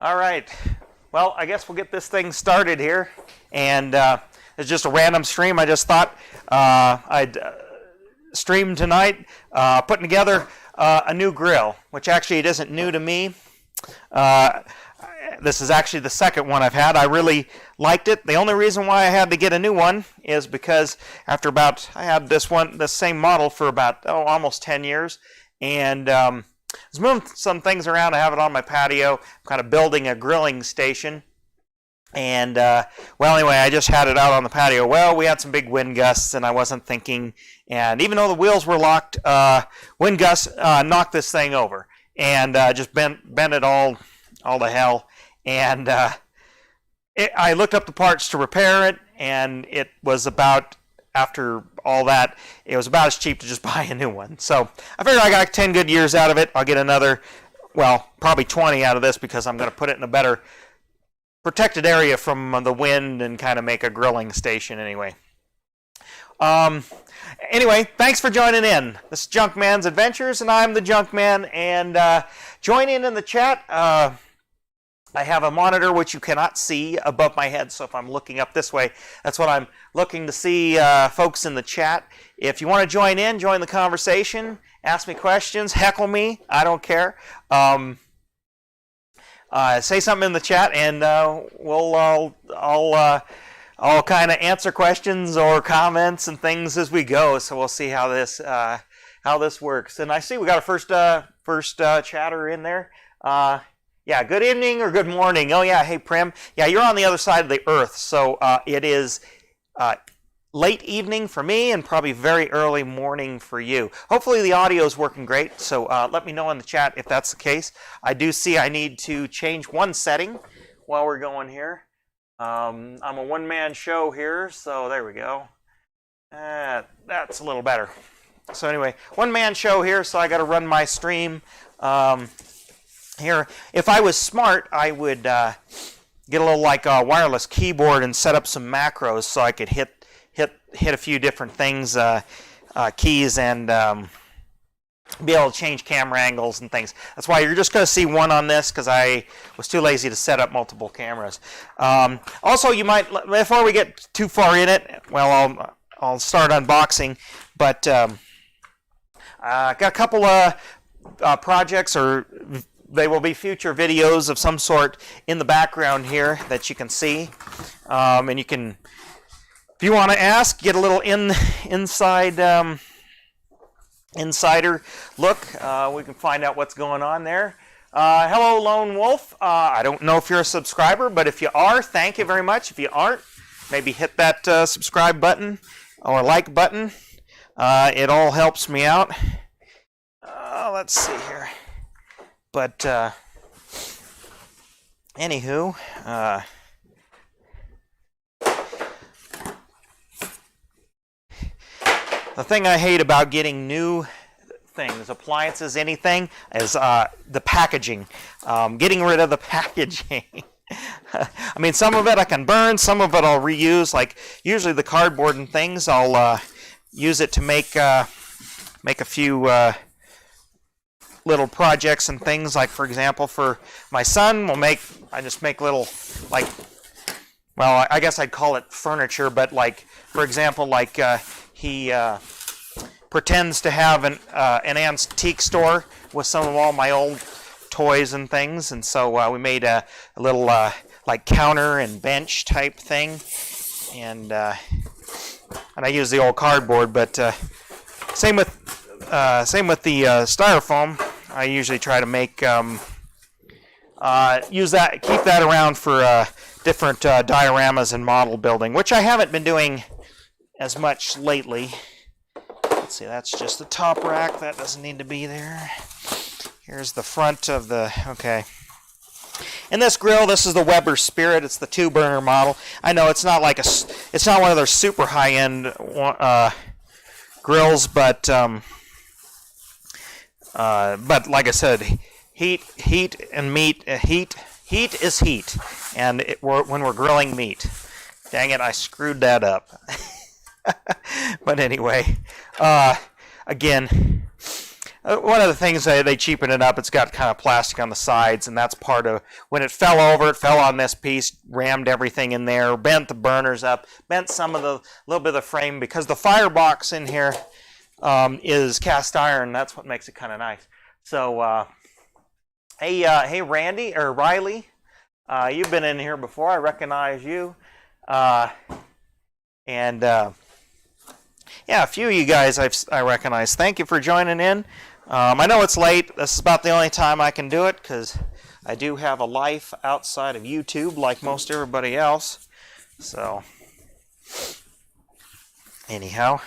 All right. Well, I guess we'll get this thing started here. And it's just a random stream. I just thought I'd stream tonight, putting together a new grill, which actually it isn't new to me. This is actually the second one I've had. I really liked it. The only reason why I had to get a new one is because after about, I had this same model for about, almost 10 years. And I was moving some things around. I have it on my patio. I'm kind of building a grilling station. And, well, anyway, I just had it out on the patio. Well, we had some big wind gusts, and I wasn't thinking. And even though the wheels were locked, wind gusts knocked this thing over. And just bent it all to hell. And I looked up the parts to repair it, and it was about, after all that, it was about as cheap to just buy a new one. So I figured I got 10 good years out of it. I'll get another, well, probably 20 out of this because I'm going to put it in a better protected area from the wind and kind of make a grilling station anyway. Anyway, thanks for joining in. This is Junkman's Adventures, and I'm the Junkman. And join in the chat. I have a monitor which you cannot see above my head, so if I'm looking up this way, that's what I'm looking to see, folks in the chat. If you want to join in, join the conversation, ask me questions, heckle me, I don't care. Say something in the chat, and I'll kind of answer questions or comments and things as we go. So we'll see how this works. And I see we got a first chatter in there. Yeah, good evening or good morning. Oh yeah, hey Prim. Yeah, you're on the other side of the earth, so it is late evening for me and probably very early morning for you. Hopefully the audio is working great, so let me know in the chat if that's the case. I do see I need to change one setting while we're going here. I'm a one-man show here, so there we go. That's a little better. So anyway, one-man show here, so I got to run my stream. Here, if I was smart, I would get a little like a wireless keyboard and set up some macros so I could hit a few different things, keys, and be able to change camera angles and things. That's why you're just going to see one on this because I was too lazy to set up multiple cameras. Also, you might, before we get too far in it, well, I'll start unboxing, but I got a couple of projects, or they will be future videos of some sort in the background here that you can see. And you can, if you want to ask, get a little insider look. We can find out what's going on there. Hello, Lone Wolf. I don't know if you're a subscriber, but if you are, thank you very much. If you aren't, maybe hit that subscribe button or like button. It all helps me out. Let's see here. But, anywho, the thing I hate about getting new things, appliances, anything, is the packaging. Getting rid of the packaging. I mean, some of it I can burn, some of it I'll reuse. Like, usually the cardboard and things, I'll use it to make a few little projects and things. Like, for example, for my son, I just make little, like, well, I guess I'd call it furniture, but like, for example, like he pretends to have an antique store with some of all my old toys and things, and so we made a little like counter and bench type thing, and I use the old cardboard, but same with the styrofoam. I usually try to make keep that around for different dioramas and model building, which I haven't been doing as much lately. Let's see, that's just the top rack. That doesn't need to be there. Here's the front of the, okay. In this grill, this is the Weber Spirit. It's the 2-burner model. I know it's not like it's not one of their super high-end grills, but like I said, heat and meat. Heat is heat, and when we're grilling meat. Dang it, I screwed that up. But anyway, again, one of the things they cheapen it up, it's got kind of plastic on the sides, and that's part of, when it fell over, it fell on this piece, rammed everything in there, bent the burners up, bent some of the, little bit of the frame, because the firebox in here is cast iron. That's what makes it kind of nice. So, hey Randy, or Riley, you've been in here before, I recognize you. Yeah, a few of you guys I recognize. Thank you for joining in. I know it's late. This is about the only time I can do it because I do have a life outside of YouTube like most everybody else. So, anyhow,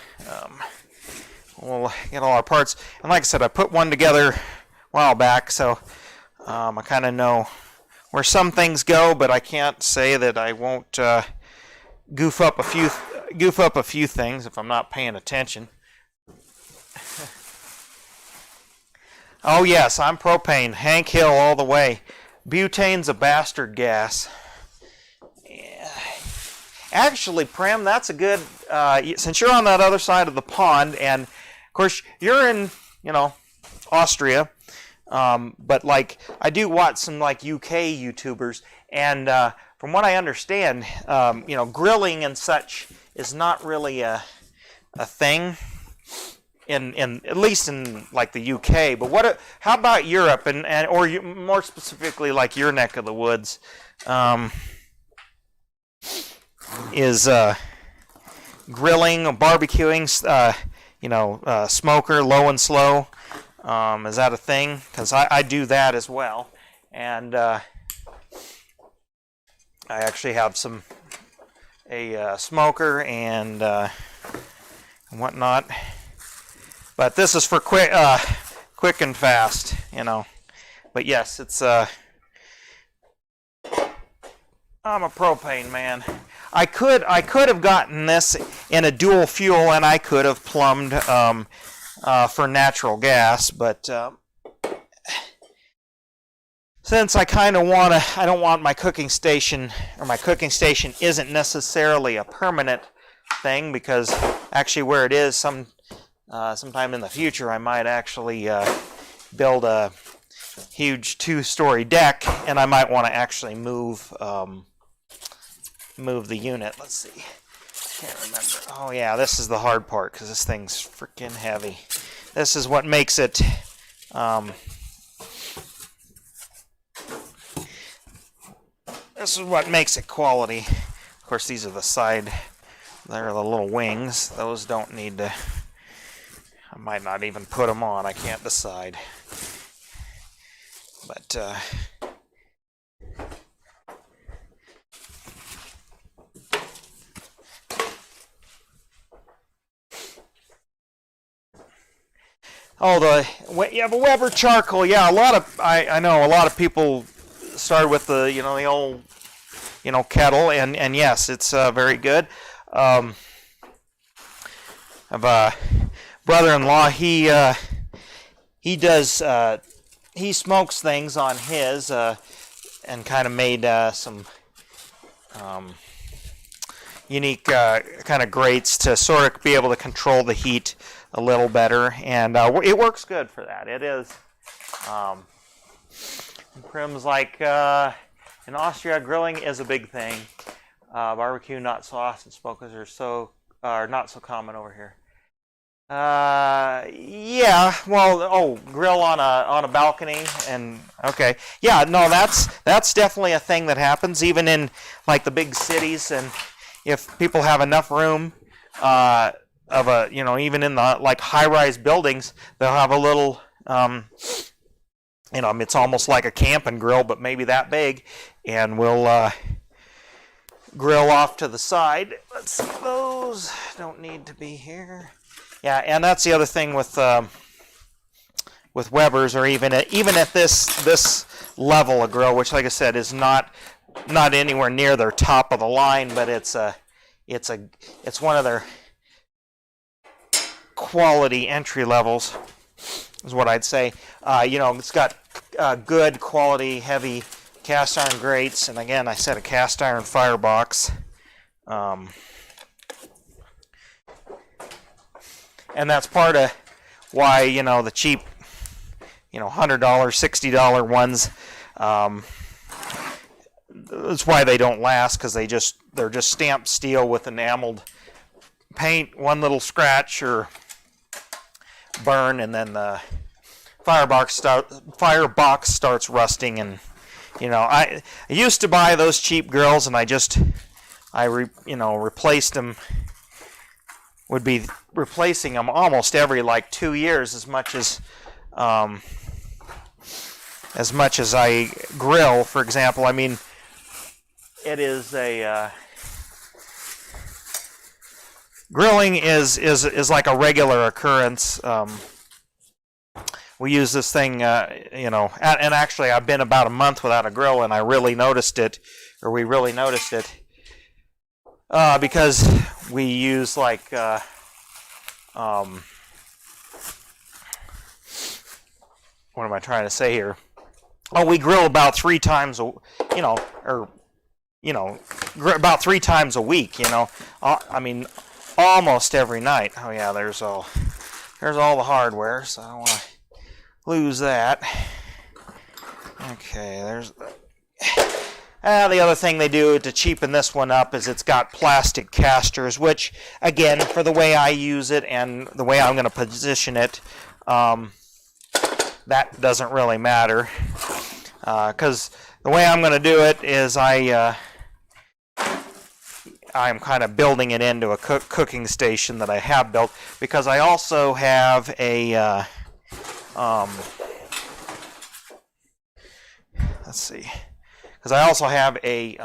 we'll get all our parts. And like I said, I put one together a while back, so I kind of know where some things go, but I can't say that I won't goof up a few things if I'm not paying attention. Oh yes, I'm propane. Hank Hill all the way. Butane's a bastard gas. Yeah. Actually, Prem, that's a good, since you're on that other side of the pond, and of course you're in, Austria, but like I do watch some like UK YouTubers, and from what I understand, grilling and such is not really a thing in at least in like the UK. But how about Europe or more specifically like your neck of the woods? Is grilling or barbecuing, smoker, low and slow? Is that a thing? Because I do that as well, and I actually have a smoker and whatnot. But this is for quick and fast, But yes, it's I'm a propane man. I could have gotten this in a dual fuel, and I could have plumbed for natural gas, but since I kind of I don't want my cooking station, or my cooking station isn't necessarily a permanent thing, because actually where it is, sometime in the future, I might actually build a huge 2-story deck, and I might want to actually move the unit. Let's see. Can't remember. Oh yeah, this is the hard part because this thing's freaking heavy. This is what makes it. This is what makes it quality. Of course, these are the side. They're the little wings. Those don't need to. I might not even put them on. I can't decide. But the Weber charcoal. Yeah, I know a lot of people start with the old kettle, and yes, it's very good. I have a brother-in-law. He does he smokes things on his and kind of made some unique kind of grates to sort of be able to control the heat a little better, and it works good for that. It is. Prim's like in Austria, grilling is a big thing. Barbecue, not so often. Smokers are not so common over here. Yeah. Well, grill on a balcony, and okay. Yeah. No, that's definitely a thing that happens even in like the big cities, and if people have enough room, even in the like high-rise buildings, they'll have a little, it's almost like a camping grill, but maybe that big, and we'll grill off to the side. Let's see, those don't need to be here. Yeah, and that's the other thing with Weber's, or even at this level of grill, which, like I said, is not anywhere near their top of the line, but it's one of their quality entry levels, is what I'd say. It's got good quality heavy cast iron grates, and again, I said a cast iron firebox. And that's part of why the cheap $100, $60 ones. That's why they don't last, because they're just stamped steel with enameled paint. One little scratch or burn, and then the firebox starts rusting. And I used to buy those cheap grills, and replaced them. Would be replacing them almost every 2 years, as much as I grill. For example, I mean, it is a grilling is like a regular occurrence. We use this thing, and actually I've been about a month without a grill, and we really noticed it, because we use what am I trying to say here? Oh, we grill about 3 times about 3 times a week. I mean, almost every night. Oh yeah, there's all the hardware, so I don't want to lose that. Okay, there's the other thing they do to cheapen this one up is it's got plastic casters, which, again, for the way I use it and the way I'm going to position it, that doesn't really matter. Because the way I'm going to do it is I'm kind of building it into a cooking station that I have built, because I also have a let's see. Because I also have a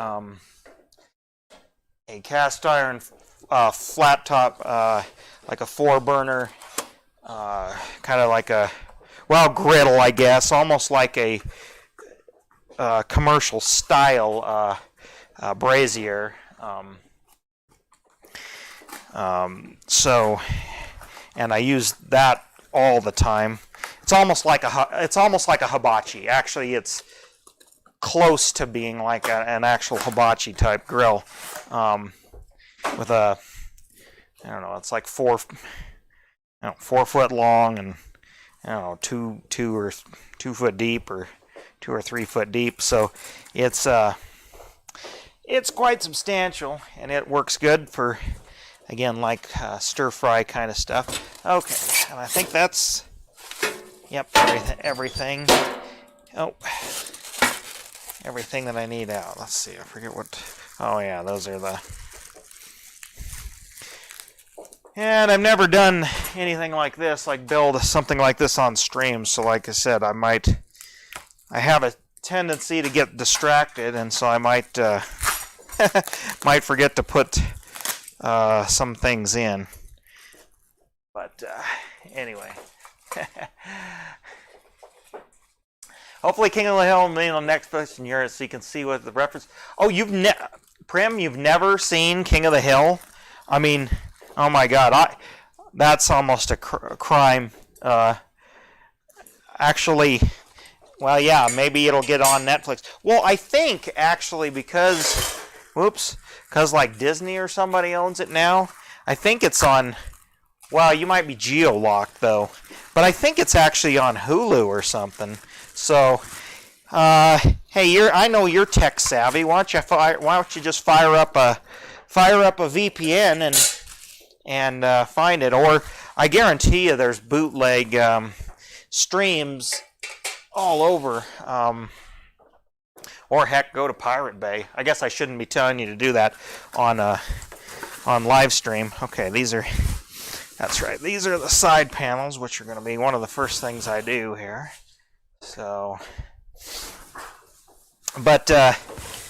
cast iron flat top, like a 4-burner, kind of like a griddle, I guess, almost like a commercial style brazier. And I use that all the time. It's almost like a hibachi. Actually, it's close to being like an actual hibachi type grill, with a, I don't know, it's like 4 foot long, and I don't know, 2 foot deep, or 2 or 3 foot deep. So it's quite substantial, and it works good for, again, like stir fry kind of stuff. Okay, and I think that's, yep, everything. Oh. Everything that I need out. Let's see, I forget what. Oh yeah, those are the. And I've never done anything like this, like build something like this on stream. So like I said, I have a tendency to get distracted, and so I might might forget to put some things in. But anyway. Hopefully King of the Hill will be on the next question here, so you can see what the reference. Oh, Prim, you've never seen King of the Hill? I mean, oh my God, that's almost a crime. Actually, well, yeah, maybe it'll get on Netflix. Well, I think actually because like Disney or somebody owns it now. I think it's on. Well, you might be geo-locked though, but I think it's actually on Hulu or something. So, hey, I know you're tech savvy. Why don't you just fire up a VPN and find it? Or I guarantee you, there's bootleg streams all over. Or heck, go to Pirate Bay. I guess I shouldn't be telling you to do that on live stream. Okay, that's right. These are the side panels, which are going to be one of the first things I do here. So, but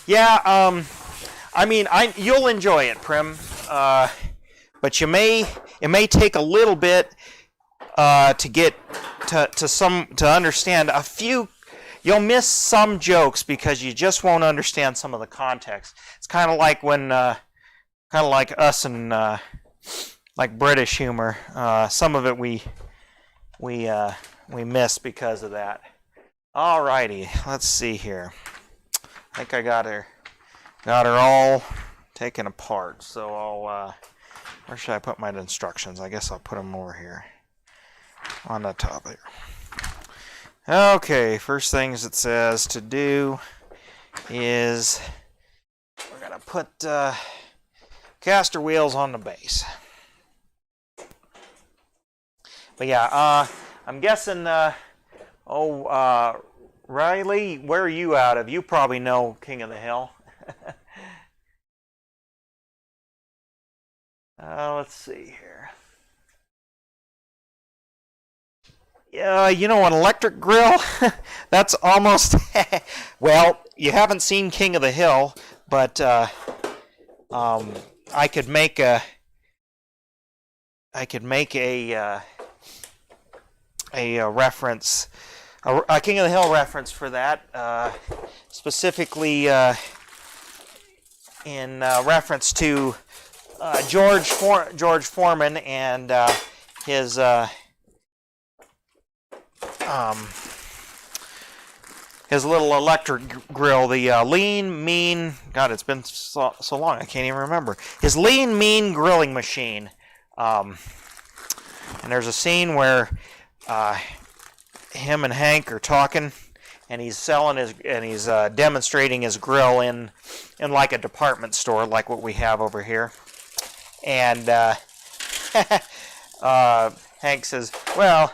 yeah, I mean, you'll enjoy it, Prim. But it may take a little bit to get to understand a few. You'll miss some jokes because you just won't understand some of the context. It's kind of like when, kind of like us and like British humor. Some of it we miss because of that. Alrighty, let's see here. I think I got her all taken apart. So I'll where should I put my instructions? I guess I'll put them over here on the top here. Okay, first things it says to do is we're going to put caster wheels on the base. But yeah, I'm guessing, Riley, where are you out of? You probably know King of the Hill. Let's see here. Yeah, you know, an electric grill, that's almost, well, you haven't seen King of the Hill, but I could make a reference, a King of the Hill reference for that, specifically in reference to George Foreman and his little electric grill, the Lean Mean. God, it's been so long I can't even remember. His Lean Mean grilling machine. And there's a scene where him and Hank are talking, and he's demonstrating his grill in like a department store, like what we have over here. And Hank says, "Well,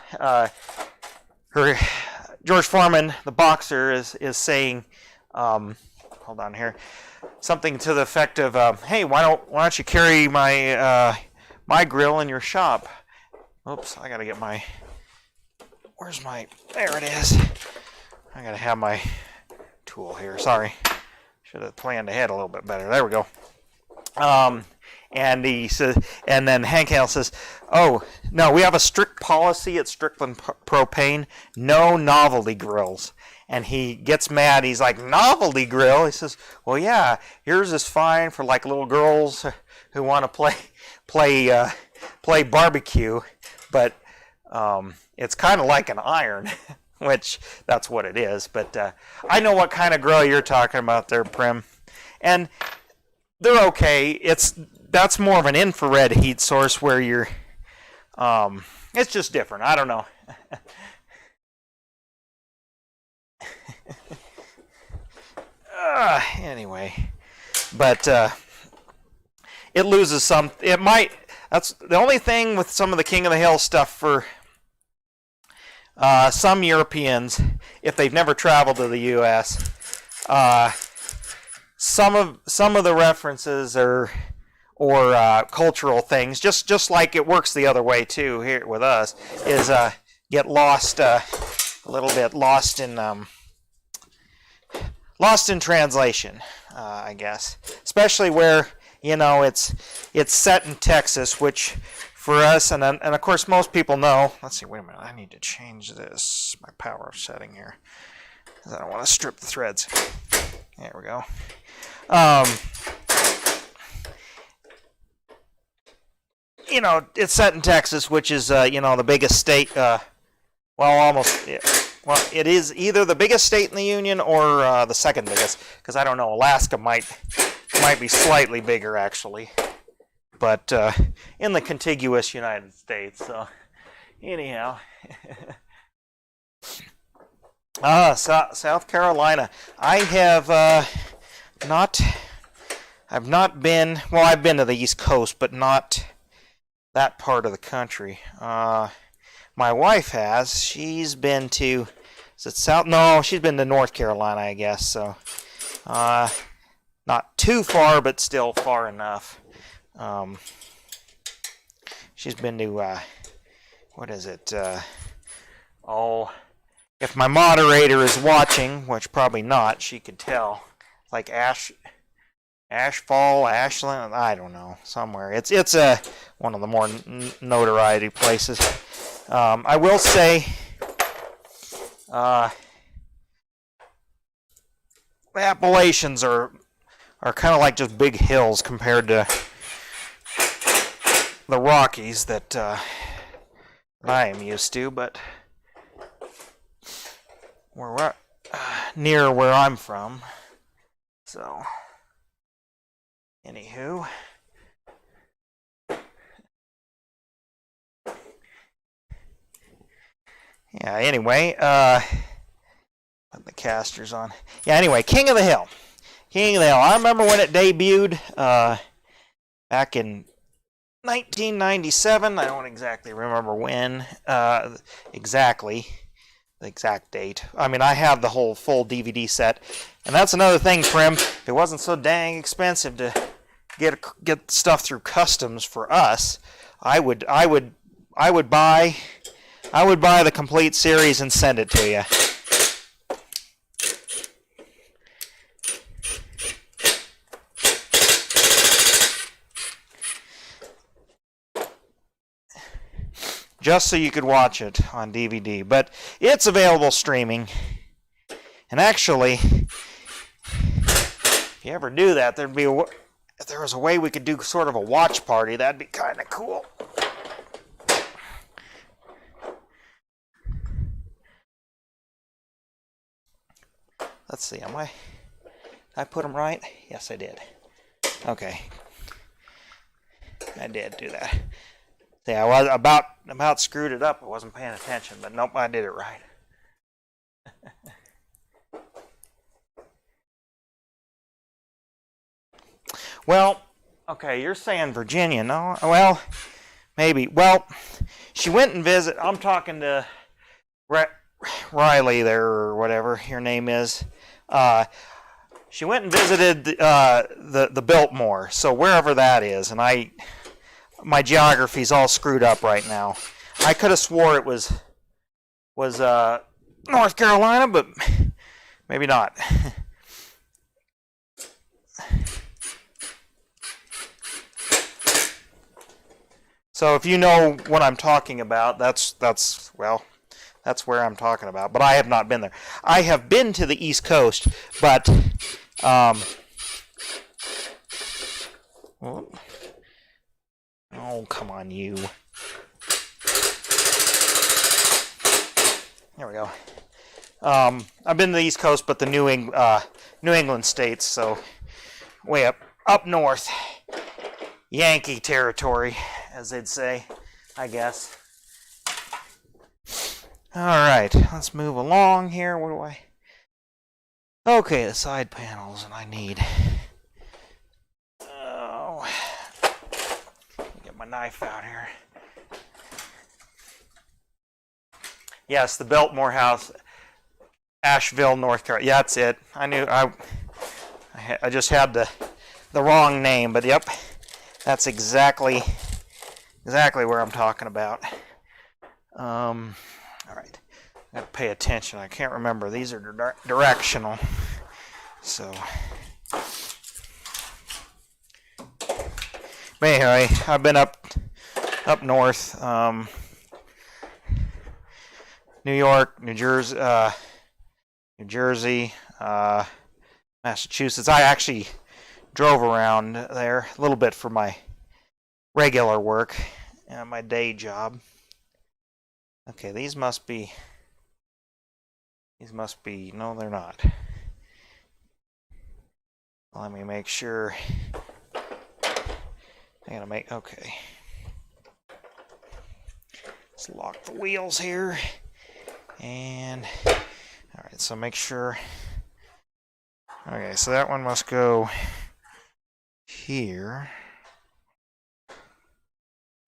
George Foreman, the boxer, is saying, hold on here, something to the effect of, hey, why don't you carry my grill in your shop?" Oops, I gotta get my. Where's my? There it is. I gotta have my tool here. Sorry, should have planned ahead a little bit better. There we go. And he says, and then Hank Hale says, "Oh no, we have a strict policy at Strickland Propane: no novelty grills." And he gets mad. He's like, "Novelty grill?" He says, "Well, yeah, yours is fine for like little girls who want to play barbecue, but it's kind of like an iron." Which that's what it is. But I know what kind of grill you're talking about there, Prim, and they're okay. That's more of an infrared heat source where you're. It's just different. I don't know. Anyway, but it loses some. It might. That's the only thing with some of the King of the Hill stuff for some Europeans, if they've never traveled to the U.S. Some of the references or cultural things, just like it works the other way too here with us, is get lost a little bit, lost in translation, I guess. Especially where it's set in Texas, which for us and of course most people know. Let's see. Wait a minute. I need to change my power setting here because I don't want to strip the threads. There we go. It's set in Texas, which is, the biggest state, almost, it is either the biggest state in the Union or the second biggest, because I don't know, Alaska might be slightly bigger, actually, but in the contiguous United States, so, anyhow. South Carolina. I have I've not been, I've been to the East Coast, but not that part of the country. My wife has. She's been to, is it South? No, she's been to North Carolina, I guess, so not too far, but still far enough. She's been to, what is it? If my moderator is watching, which probably not, she could tell. Like Ashfall, Ashland, I don't know, somewhere. It's one of the more notoriety places. I will say, the Appalachians are kind of like just big hills compared to the Rockies that I am used to, but we're near where I'm from, so anywho. Yeah, anyway, put the casters on. Yeah, anyway, King of the Hill. King of the Hill. I remember when it debuted back in 1997. I don't exactly remember when exactly. The exact date. I mean, I have the whole full DVD set, and that's another thing, Prim. If it wasn't so dang expensive to get stuff through customs for us, I would buy the complete series and send it to you. Just so you could watch it on DVD. But it's available streaming. And actually, if you ever do that, if there was a way we could do sort of a watch party, that'd be kind of cool. Let's see, did I put them right? Yes, I did. Okay. I did do that. Yeah, I was about screwed it up. I wasn't paying attention, but nope, I did it right. Well, okay, you're saying Virginia. No, well, maybe. Well, she went and visited. I'm talking to Riley there, or whatever your name is. She went and visited the Biltmore, so wherever that is, and my geography's all screwed up right now. I could have swore it was North Carolina, but maybe not. So if you know what I'm talking about, that's where I'm talking about. But I have not been there. I have been to the East Coast, but oh, come on, you. There we go. I've been to the East Coast, but the New England states, so way up north, Yankee territory, as they'd say, I guess. All right, let's move along here. What do I? Okay, the side panels, and I need. Oh, get my knife out here. Yes, the Biltmore House, Asheville, North Carolina. Yeah, that's it. I knew I just had the wrong name, but yep, that's exactly where I'm talking about. All right, I got to pay attention. I can't remember. These are directional, so. But anyway, I've been up north. New York, New Jersey, Massachusetts. I actually drove around there a little bit for my regular work and my day job. Okay, these must be, no, they're not. Let me make sure. Okay. Let's lock the wheels here. And, all right, so make sure. Okay, so that one must go here.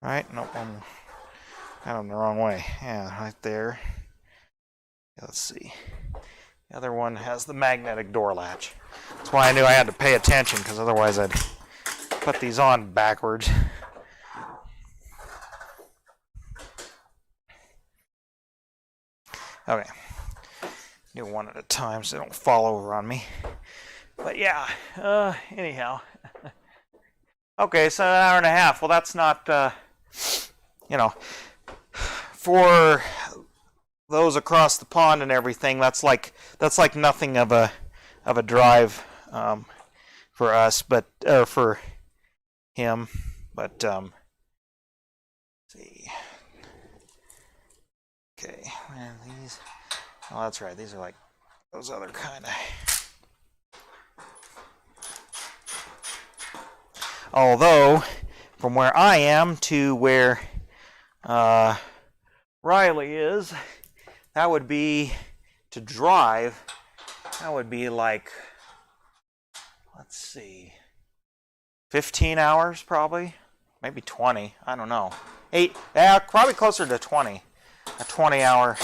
Right? Nope, I'm kind of the wrong way. Yeah, right there. Let's see. The other one has the magnetic door latch. That's why I knew I had to pay attention, because otherwise I'd put these on backwards. Okay, do one at a time so they don't fall over on me. But yeah, anyhow. Okay, so an hour and a half. Well, that's not, for those across the pond and everything. That's like nothing of a drive for us, or for him. But let's see. Okay, and these. Oh, that's right. These are like those other kind of. Although, from where I am to where Riley is, that would be to drive. That would be like, let's see, 15 hours probably, maybe 20. I don't know. 8, yeah, probably closer to 20. A 20-hour,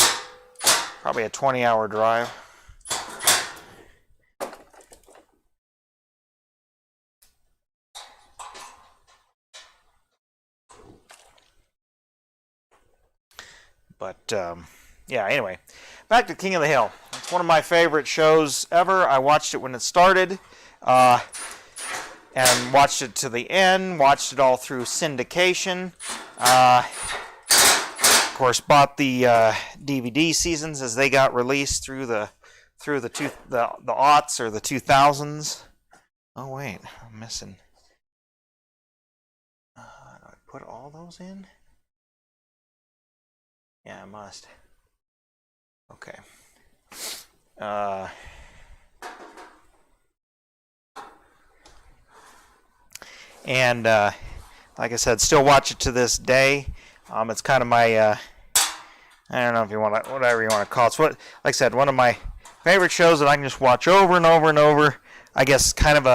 probably a 20-hour drive. But yeah, anyway, back to King of the Hill. It's one of my favorite shows ever. I watched it when it started, and watched it to the end. Watched it all through syndication. Of course, bought the DVD seasons as they got released through the aughts or the 2000s. Oh wait, I'm missing. Do I put all those in? Yeah, I must. Okay. And like I said, still watch it to this day. It's kind of my I don't know if you want to, whatever you want to call it. It's what, like I said, one of my favorite shows that I can just watch over and over and over. I guess kind of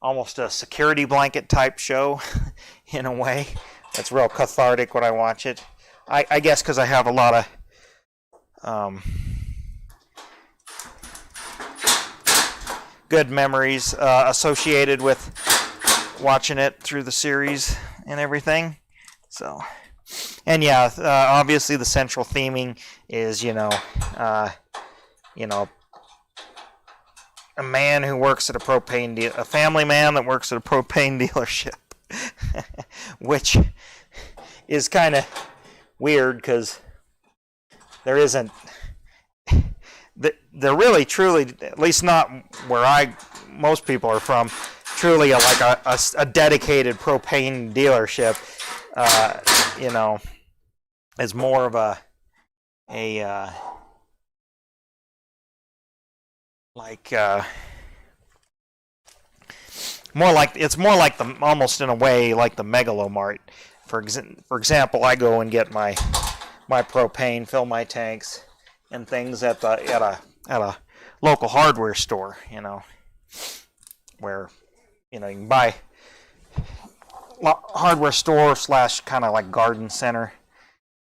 almost a security blanket type show in a way. It's real cathartic when I watch it. I guess because I have a lot of good memories associated with watching it through the series and everything. So, and yeah, obviously the central theming is a man who works at a a family man that works at a propane dealership, which is kind of weird because there isn't, they're really truly, at least not where most people are from, truly a dedicated propane dealership. Is more of it's more like the, almost in a way like the Megalomart. For example, I go and get my propane, fill my tanks and things at a local hardware store, where you can buy hardware store / kind of like garden center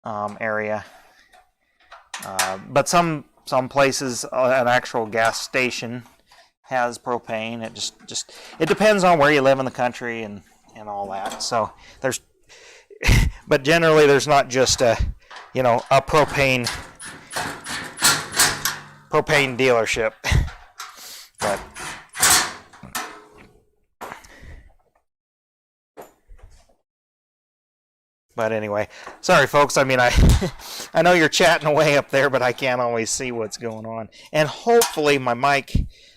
area. But some places, an actual gas station has propane. It depends on where you live in the country and all that. So but generally there's not just a propane dealership. But anyway, sorry folks. I mean, I know you're chatting away up there, but I can't always see what's going on. And hopefully my mic,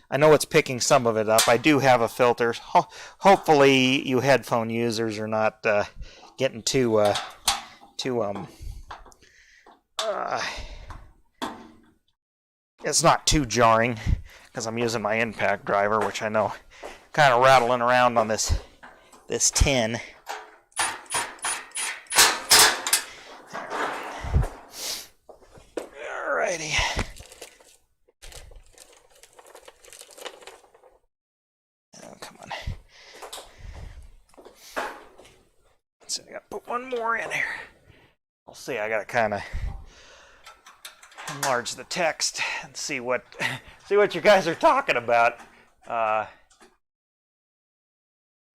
I know it's picking some of it up. I do have a filter. Hopefully you headphone users are not getting too it's not too jarring because I'm using my impact driver, which I know kind of rattling around on this tin. Alrighty. Oh, come on. Let's see, I gotta put one more in here. I'll see, I gotta kind of enlarge the text and see what you guys are talking about.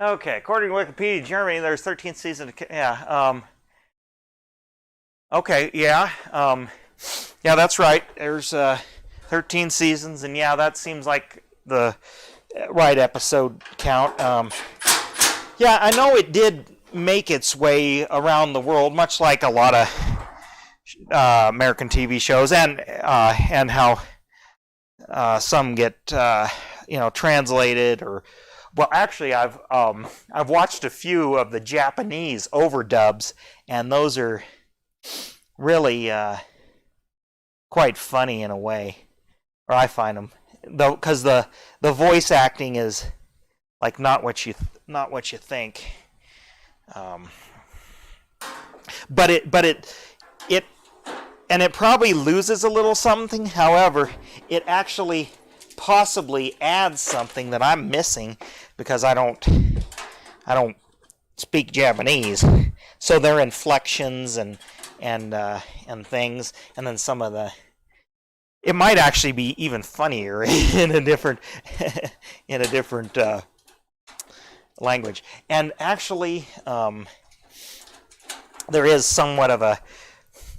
Okay, according to Wikipedia, Germany, there's 13 seasons. Yeah. Okay. Yeah. Yeah, that's right. There's 13 seasons, and yeah, that seems like the right episode count. Yeah, I know it did make its way around the world, much like a lot of American TV shows, and how some get translated or. Well, actually, I've watched a few of the Japanese overdubs, and those are really quite funny in a way, or I find them, though, because the voice acting is like not what you think. But and it probably loses a little something. However, it actually possibly adds something that I'm missing because I don't speak Japanese. So their inflections and things, and then some of the. It might actually be even funnier in a different language. And actually, there is somewhat of a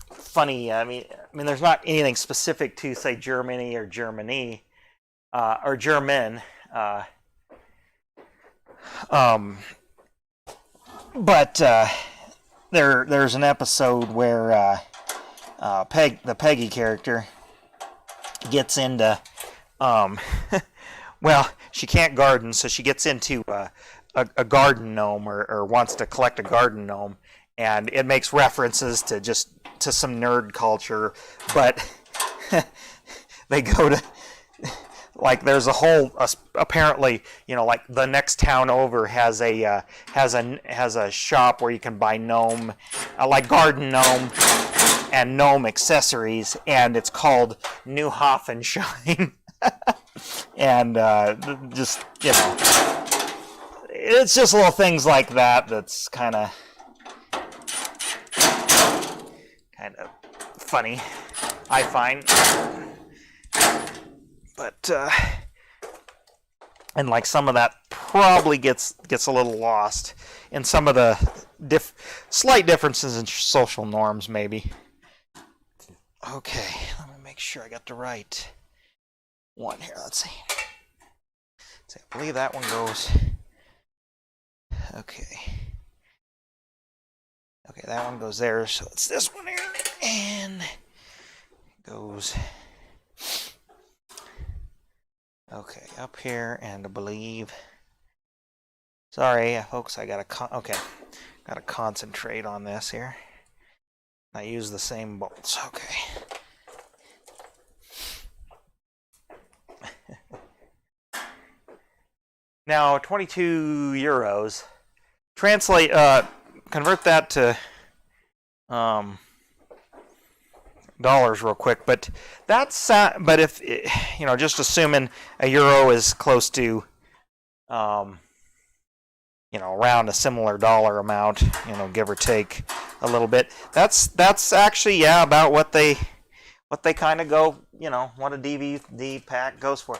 funny. I mean, there's not anything specific to say Germany or Germany or German, but there's an episode where the Peggy character gets into well, she can't garden, so she gets into a garden gnome or wants to collect a garden gnome, and it makes references to some nerd culture, but they go to like there's a whole apparently, you know, like the next town over has a shop where you can buy gnome like garden gnome and gnome accessories, and it's called New Hoffenstein. And just, you know, it's just little things like that that's kind of funny, I find. But and like some of that probably gets a little lost in some of the slight differences in social norms, maybe. Okay, let me make sure I got the right one here. Let's see. I believe that one goes. Okay. Okay, that one goes there. So it's this one here, and it goes. Okay, up here, and I believe. Sorry, folks. I gotta concentrate on this here. I use the same bolts. Okay. Now, 22 euros. Translate, convert that to dollars real quick. But that's, but if, you know, just assuming a euro is close to, you know, around a similar dollar amount, you know, give or take a little bit. That's actually, yeah, about what they kind of go, you know, what a DVD pack goes for.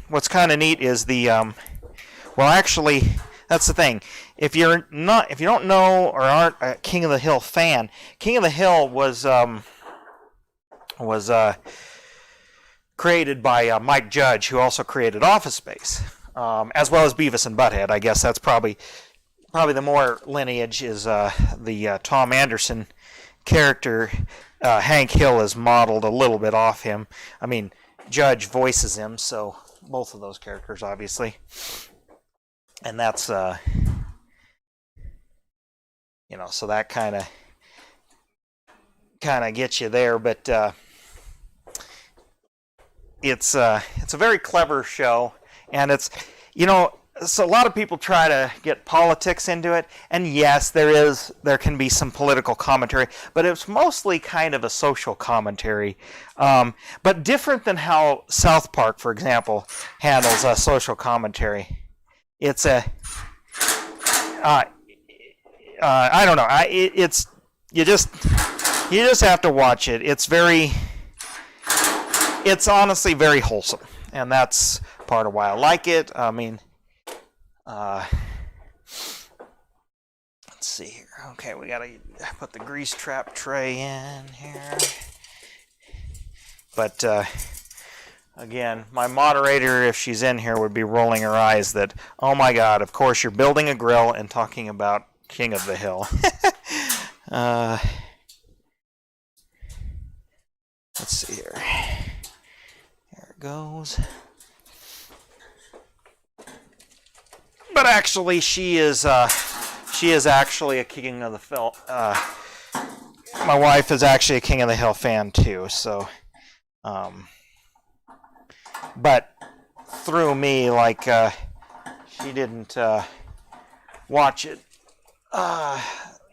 What's kind of neat is the, well, actually, that's the thing. If you don't know or aren't a King of the Hill fan, King of the Hill was created by Mike Judge, who also created Office Space, as well as Beavis and Butthead. I guess that's probably the more lineage is the Tom Anderson character. Hank Hill is modeled a little bit off him. I mean, Judge voices him, so both of those characters, obviously. And that's, you know, so that kind of gets you there. But it's a very clever show, and it's, you know, so a lot of people try to get politics into it, and yes, there can be some political commentary, but it's mostly kind of a social commentary, but different than how South Park, for example, handles a social commentary. It's a I don't know. It's you just have to watch it. It's honestly very wholesome, and that's part of why I like it. I mean. Let's see here. Okay, we gotta put the grease trap tray in here. But again, my moderator, if she's in here, would be rolling her eyes that, oh my God, of course you're building a grill and talking about King of the Hill. Let's see here. There it goes. But actually, she is actually a King of the Hill. My wife is actually a King of the Hill fan too. So, but through me, like she didn't watch it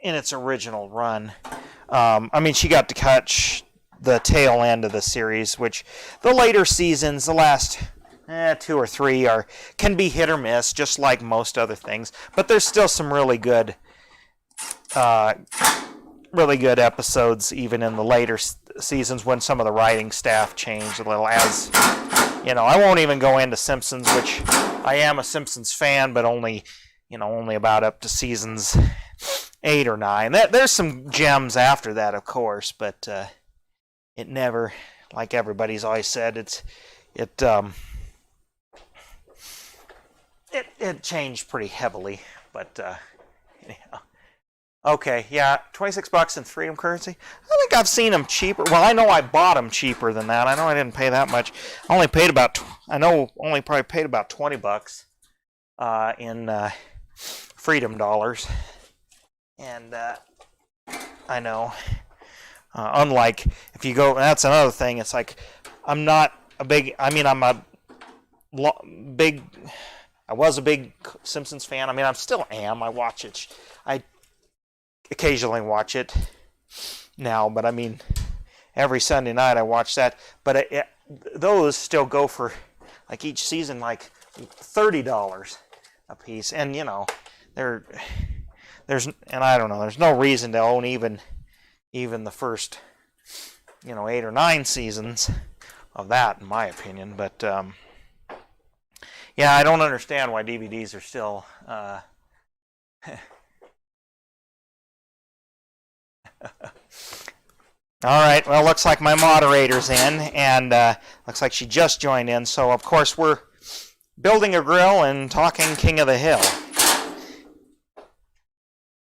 in its original run. I mean, she got to catch the tail end of the series, which the later seasons, the last 2 or 3 can be hit or miss, just like most other things. But there's still some really good episodes, even in the later seasons when some of the writing staff changed a little. As you know, I won't even go into Simpsons, which I am a Simpsons fan, but only about up to seasons 8 or 9. There's some gems after that, of course, but it never, like everybody's always said, it changed pretty heavily. But anyhow. Okay, yeah, $26 in Freedom currency. I think I've seen them cheaper. Well, I know I bought them cheaper than that. I know I didn't pay that much. I only paid about probably paid about $20 in Freedom dollars. And I know, unlike if you go, that's another thing. It's like I'm not a big. I mean, I'm a big. I was a big Simpsons fan. I mean, I still am. I watch it. I occasionally watch it now, but I mean, every Sunday night I watch that. But those still go for, like, each season, like $30 a piece, and there's I don't know. There's no reason to own even the first 8 or 9 seasons of that, in my opinion. But yeah, I don't understand why DVDs are still. All right, well, looks like my moderator's in, and looks like she just joined in. So, of course, we're building a grill and talking King of the Hill.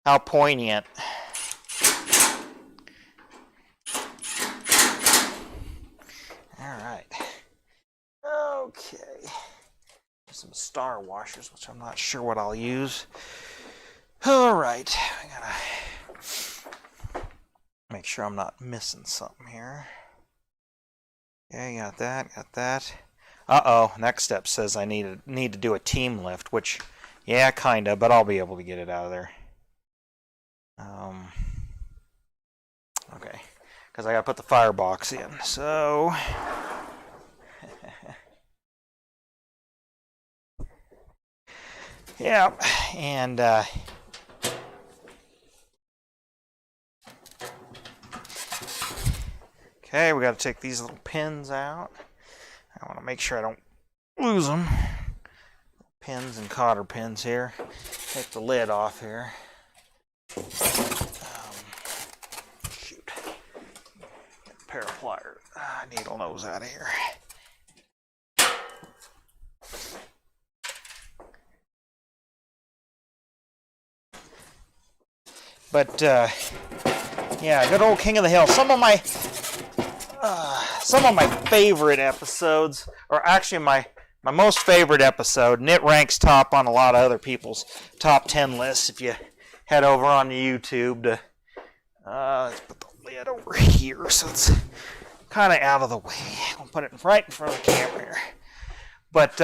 How poignant. All right. Okay. Some star washers, which I'm not sure what I'll use. All right. I gotta make sure I'm not missing something here. Okay, got that. Uh-oh, next step says I need to do a team lift, which, yeah, kinda, but I'll be able to get it out of there. Okay, because I gotta put the firebox in, so... yeah, and, okay, we got to take these little pins out. I want to make sure I don't lose them. Pins and cotter pins here. Take the lid off here. Shoot. Get a pair of pliers. Needle nose out of here. But, yeah, good old King of the Hill. Some of my favorite episodes, or actually my most favorite episode, and it ranks top on a lot of other people's top 10 lists if you head over on YouTube to, let's put the lid over here so it's kind of out of the way. I'll put it right in front of the camera here. But,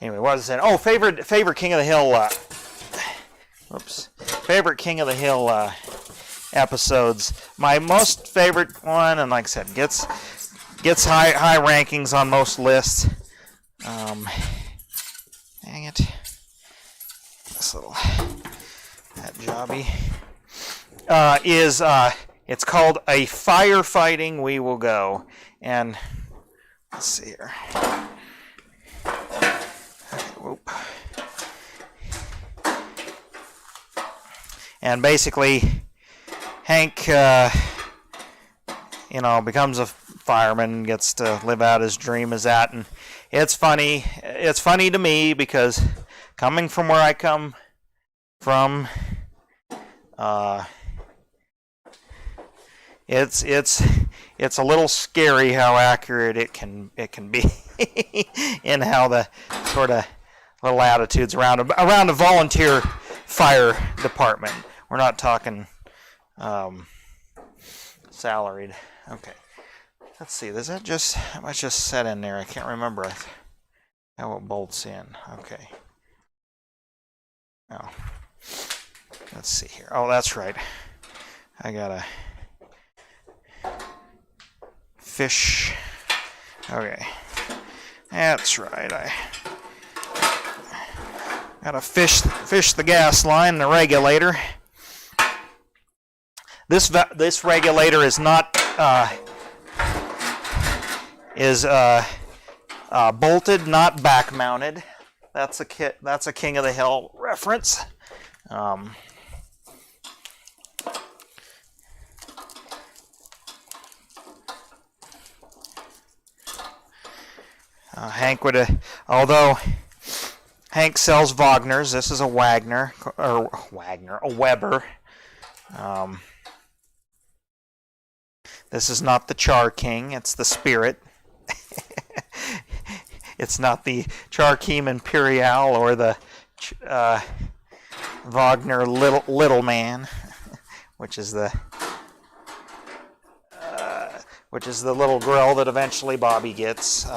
anyway, what was I saying? Oh, favorite King of the Hill, favorite King of the Hill episodes. My most favorite one, and like I said, gets high rankings on most lists. Dang it, this little that jobby is it's called A Firefighting We Will Go, and let's see here. Whoop. And basically, Hank, becomes a fireman, gets to live out his dream as that, and it's funny. It's funny to me because coming from where I come from, it's a little scary how accurate it can be in how the sort of little attitudes around a volunteer fire department. We're not talking salaried. Okay. Let's see. Does that just set in there? I can't remember how it bolts in. Okay. Oh, let's see here. Oh, that's right. I gotta fish. Okay, that's right. I gotta fish the gas line, the regulator. This regulator is not bolted, not back mounted. That's a King of the Hill reference. Hank would have, although Hank sells Wagner's, this is a a Weber. This is not the Char King, it's the Spirit. It's not the Char King Imperial or the Wagner Little Man, which is the little grill that eventually Bobby gets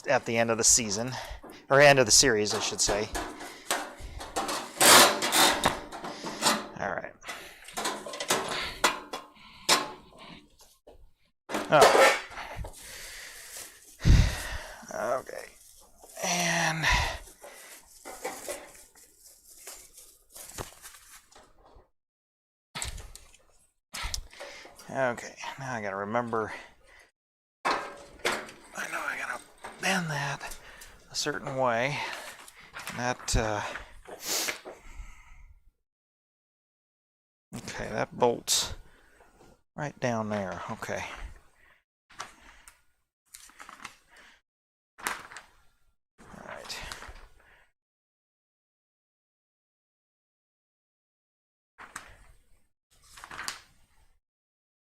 at the end of the season, or end of the series, I should say. All right. Oh. Okay. And okay, now I gotta remember. I know I gotta bend that a certain way. That okay, that bolts right down there. Okay. All right.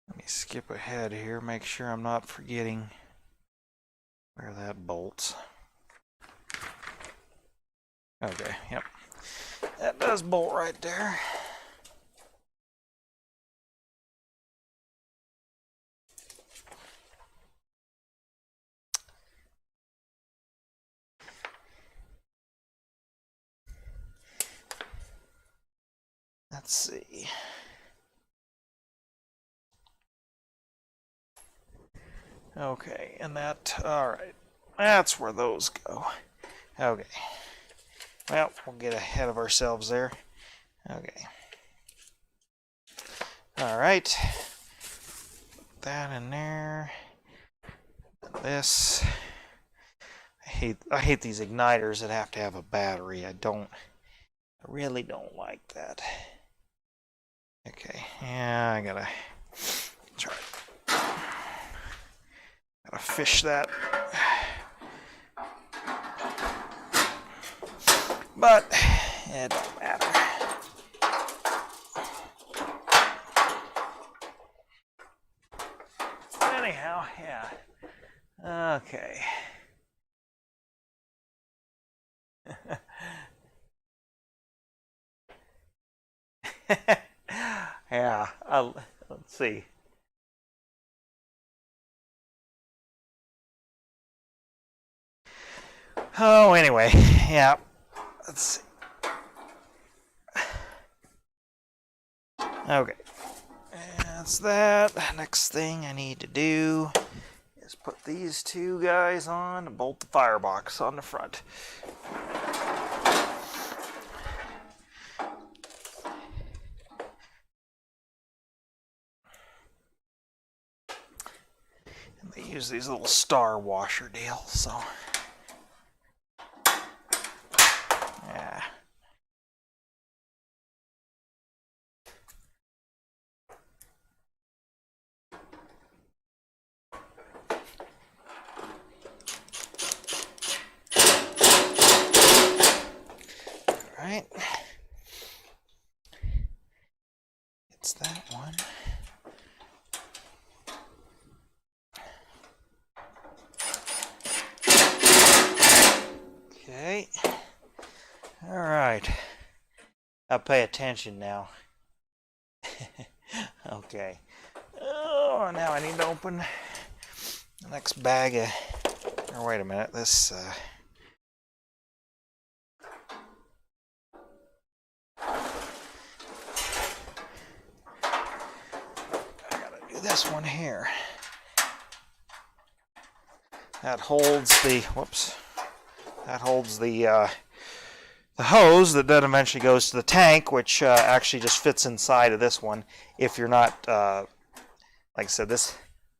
Let me skip ahead here, make sure I'm not forgetting where that bolts. Okay, yep. That does bolt right there. Let's see. Okay, and that, all right. That's where those go. Okay. Well, we'll get ahead of ourselves there. Okay. All right. Put that in there. This. I hate these igniters that have to have a battery. I really don't like that. Okay. Yeah, I gotta try. Gotta fish that. But it don't matter. Anyhow, yeah. Okay. Yeah. Let's see. Oh, anyway, yeah. Let's see. Okay. That's that. Next thing I need to do is put these two guys on and bolt the firebox on the front. And they use these little star washer deals, so. Yeah. Right. It's that one. Okay. All right. I'll pay attention now. Okay. Oh, now I need to open the next bag of. Or wait a minute. This. this one here. That holds the, whoops, that holds the hose that then eventually goes to the tank, which actually just fits inside of this one. If you're not, like I said, this,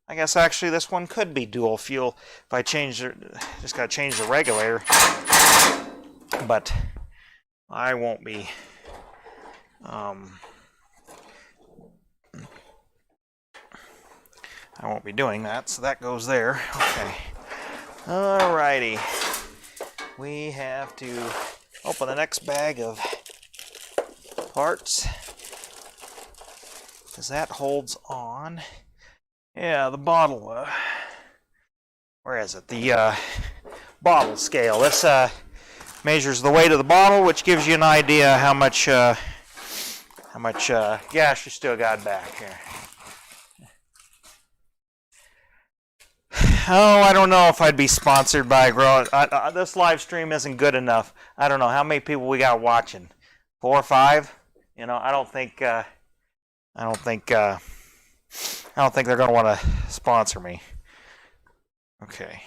I guess actually this one could be dual fuel. If I change it, just got to change the regulator. But I won't be, doing that, so that goes there. Okay. Alrighty. We have to open the next bag of parts, because that holds on. Yeah, the bottle, where is it? The bottle scale. This measures the weight of the bottle, which gives you an idea how much gas you still got back here. Oh, I don't know if I'd be sponsored by Grow. This live stream isn't good enough. I don't know how many people we got watching. 4 or 5? You know, I don't think they're going to want to sponsor me. Okay.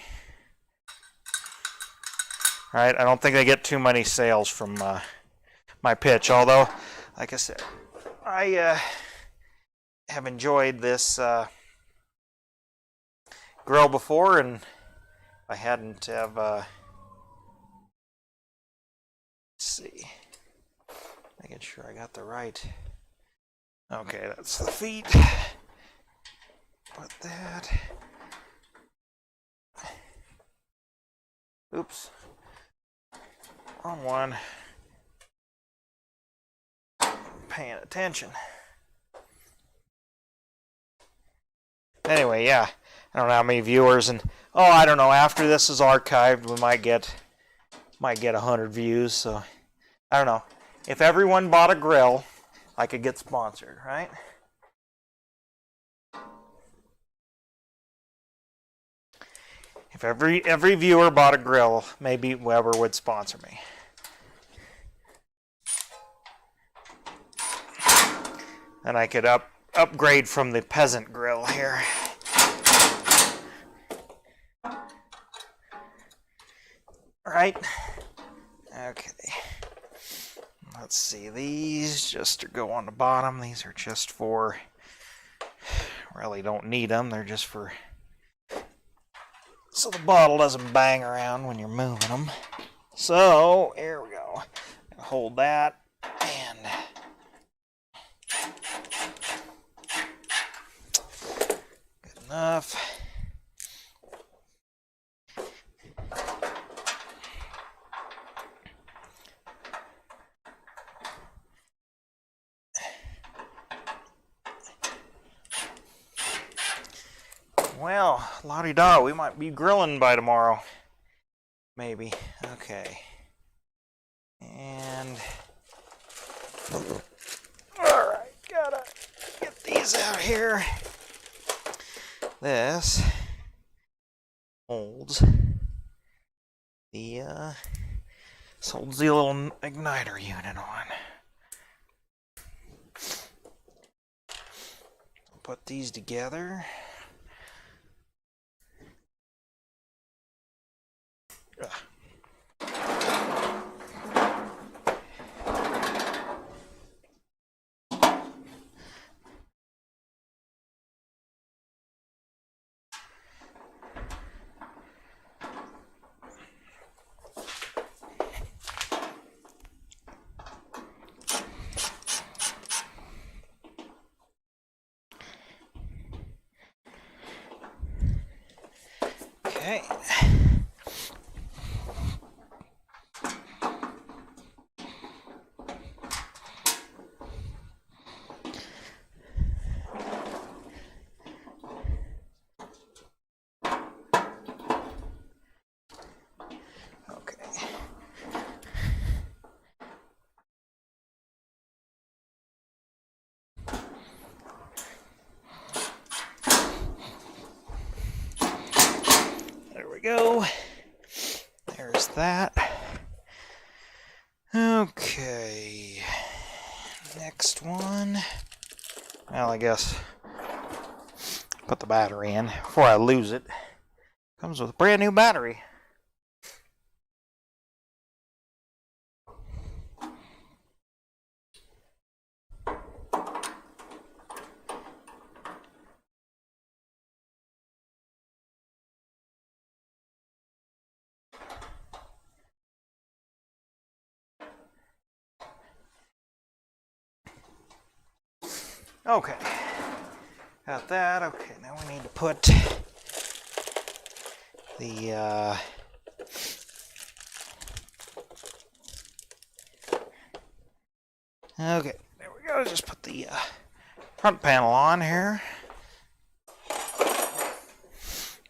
All right. I don't think they get too many sales from my pitch. Although, like I said, I have enjoyed this grill before, and I hadn't have let's see, making sure I got the right. Okay, that's the feet. Put that. Oops, wrong one. Paying attention. Anyway, yeah. I don't know how many viewers, and I don't know. After this is archived, we might get 100 views. So I don't know. If everyone bought a grill, I could get sponsored, right? If every viewer bought a grill, maybe Weber would sponsor me. And I could upgrade from the peasant grill here. Right? Okay. Let's see. These just go on the bottom. These are just for, really don't need them. They're just for, so the bottle doesn't bang around when you're moving them. So, here we go. Hold that, and good enough. Well, la-di-da, we might be grilling by tomorrow. Maybe. Okay. And alright, gotta get these out here. This holds the little igniter unit on. Put these together. Okay. Go. There's that. Okay. Next one. Well, I guess put the battery in before I lose it. Comes with a brand new battery. Okay, got that. Okay, now we need to put the okay, there we go. Just put the front panel on here.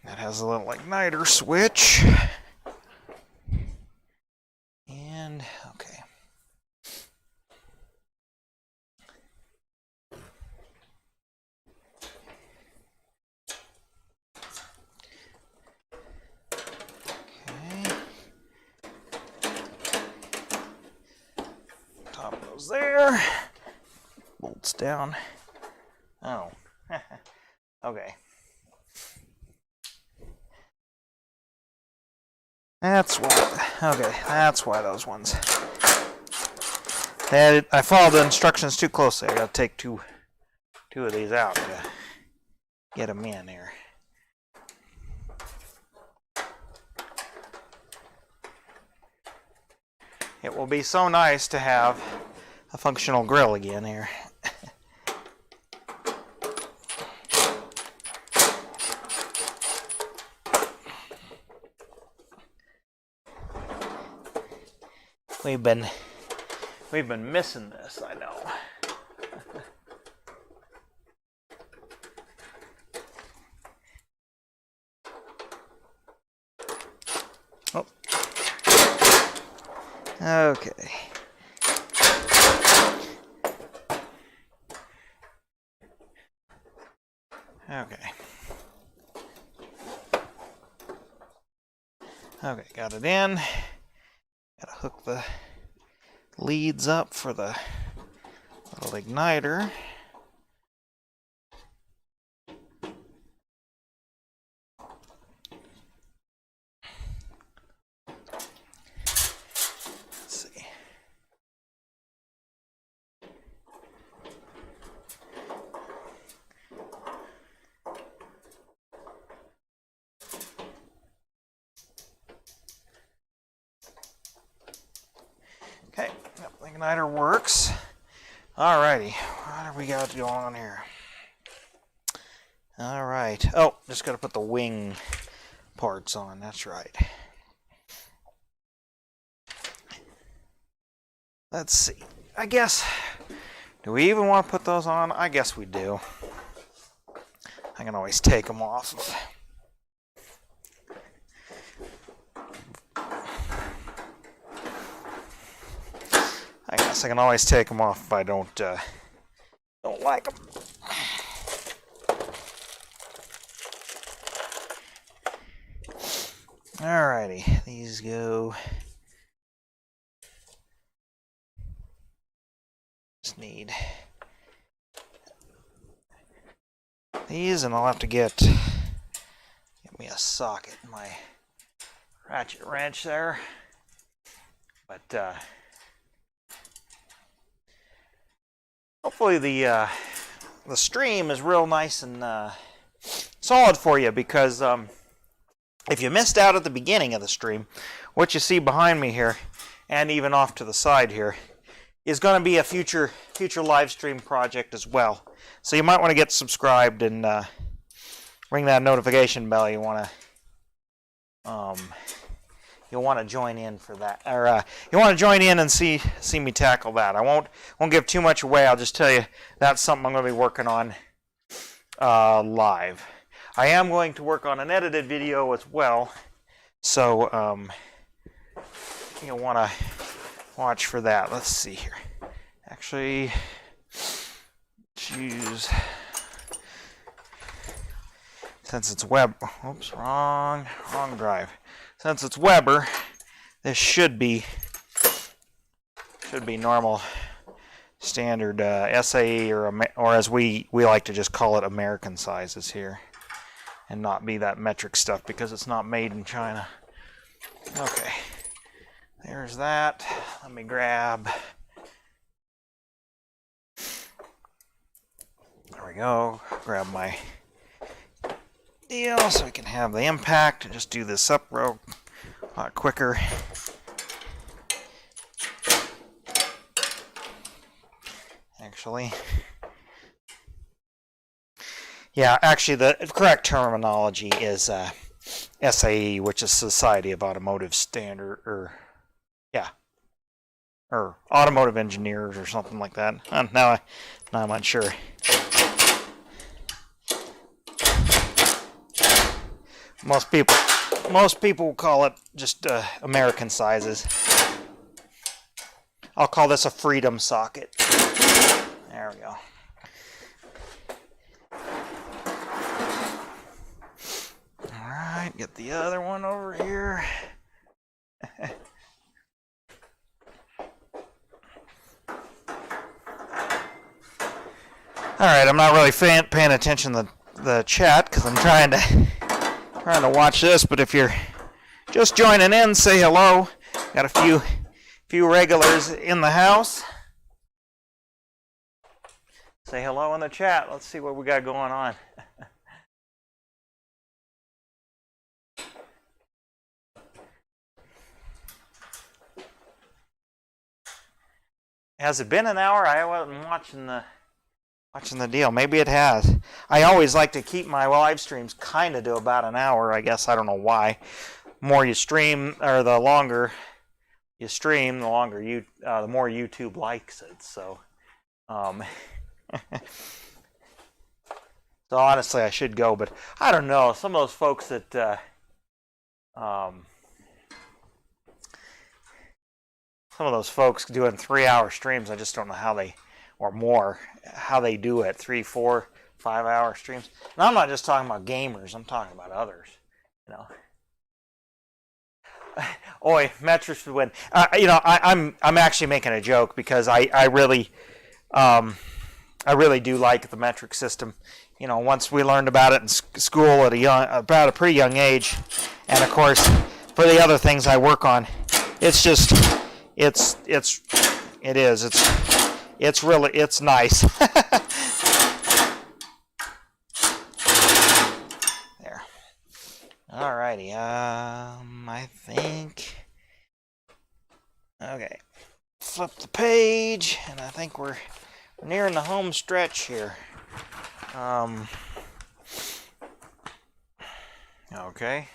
That has a little igniter switch. And okay. There, bolts down. Oh, okay. That's why. Okay, that's why those ones. I followed the instructions too closely. I got to take two of these out to get them in here. It will be so nice to have a functional grill again here. We've been missing this, I know. Oh. Okay. Okay. Okay, got it in. Gotta hook the leads up for the little igniter. Let's see. Okay, yep, the igniter works. Alrighty, what do we got going on here? Alright, oh, just gotta put the wing parts on, that's right. Let's see, I guess, do we even want to put those on? I guess we do. I can always take them off. I guess I can always take them off if I don't like them. Alrighty, these go. Just need these, and I'll have to get me a socket in my ratchet wrench there. But hopefully the stream is real nice and solid for you, because if you missed out at the beginning of the stream, what you see behind me here, and even off to the side here, is going to be a future live stream project as well. So you might want to get subscribed and ring that notification bell. You want to join in for that, or you want to join in and see me tackle that. I won't give too much away. I'll just tell you that's something I'm going to be working on live. I am going to work on an edited video as well, so you'll want to watch for that. Let's see here. Actually, choose, since it's Web. Oops, wrong drive. Since it's Weber, this should be normal, standard SAE, or as we like to just call it, American sizes here. and not be that metric stuff because it's not made in China. Okay, there's that. Let me grab. There we go. Grab my deal so we can have the impact and just do this up real a lot quicker. Actually, yeah, actually the correct terminology is SAE, which is Society of Automotive Standard, or Automotive Engineers or something like that. Now I'm not sure. Most people call it just American sizes. I'll call this a freedom socket. There we go. All right, get the other one over here. All right, I'm not really paying attention to the chat because I'm trying to watch this. But if you're just joining in, say hello. Got a few regulars in the house. Say hello in the chat. Let's see what we got going on. Has it been an hour? I wasn't watching the deal. Maybe it has. I always like to keep my live streams kind of to about an hour. I guess I don't know why. The more you stream, or the longer you stream, the more YouTube likes it. So, so honestly, I should go, but I don't know. Some of those folks that some of those folks doing 3-hour streams, I just don't know how they, or more, how they do it. 3, 4, 5-hour streams. And I'm not just talking about gamers. I'm talking about others. You know. Oi, metrics would win. I'm actually making a joke because I really do like the metric system. You know, once we learned about it in school at about a pretty young age, and of course for the other things I work on, it's just it's nice. There. Alrighty. I think. Okay. Flip the page, and I think we're nearing the home stretch here. Okay.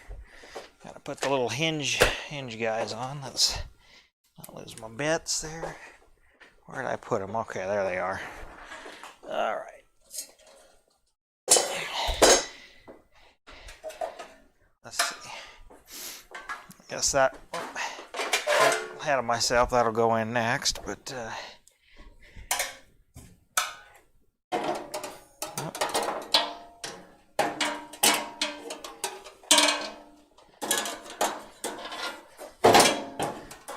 Gotta put the little hinge guys on. Let's not lose my bits there. Where did I put them? Okay, there they are. All right. Let's see. I guess that ahead of myself. That'll go in next, but.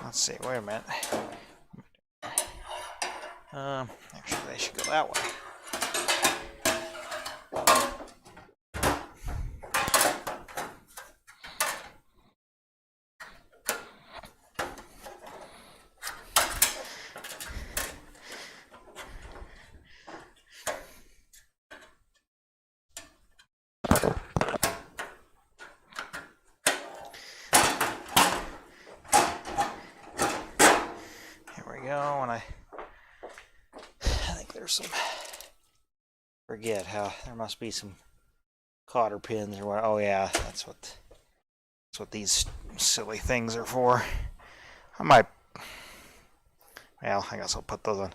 Let's see, wait a minute. Actually, they should go that way. Forget how there must be some cotter pins or what. Oh yeah, that's what these silly things are for. I might, well, I guess I'll put those on.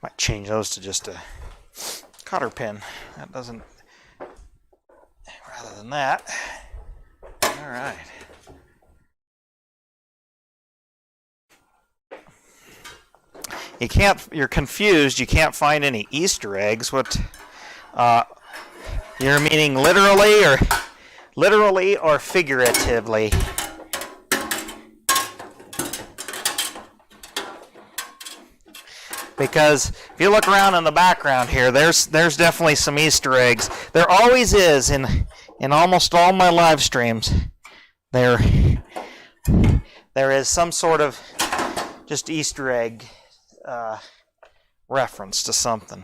Might change those to just a cotter pin. That doesn't. Rather than that. All right. You're confused. You can't find any Easter eggs. What? You're meaning literally or figuratively? Because if you look around in the background here, there's definitely some Easter eggs. There always is in in almost all my live streams, there is some sort of just Easter egg reference to something.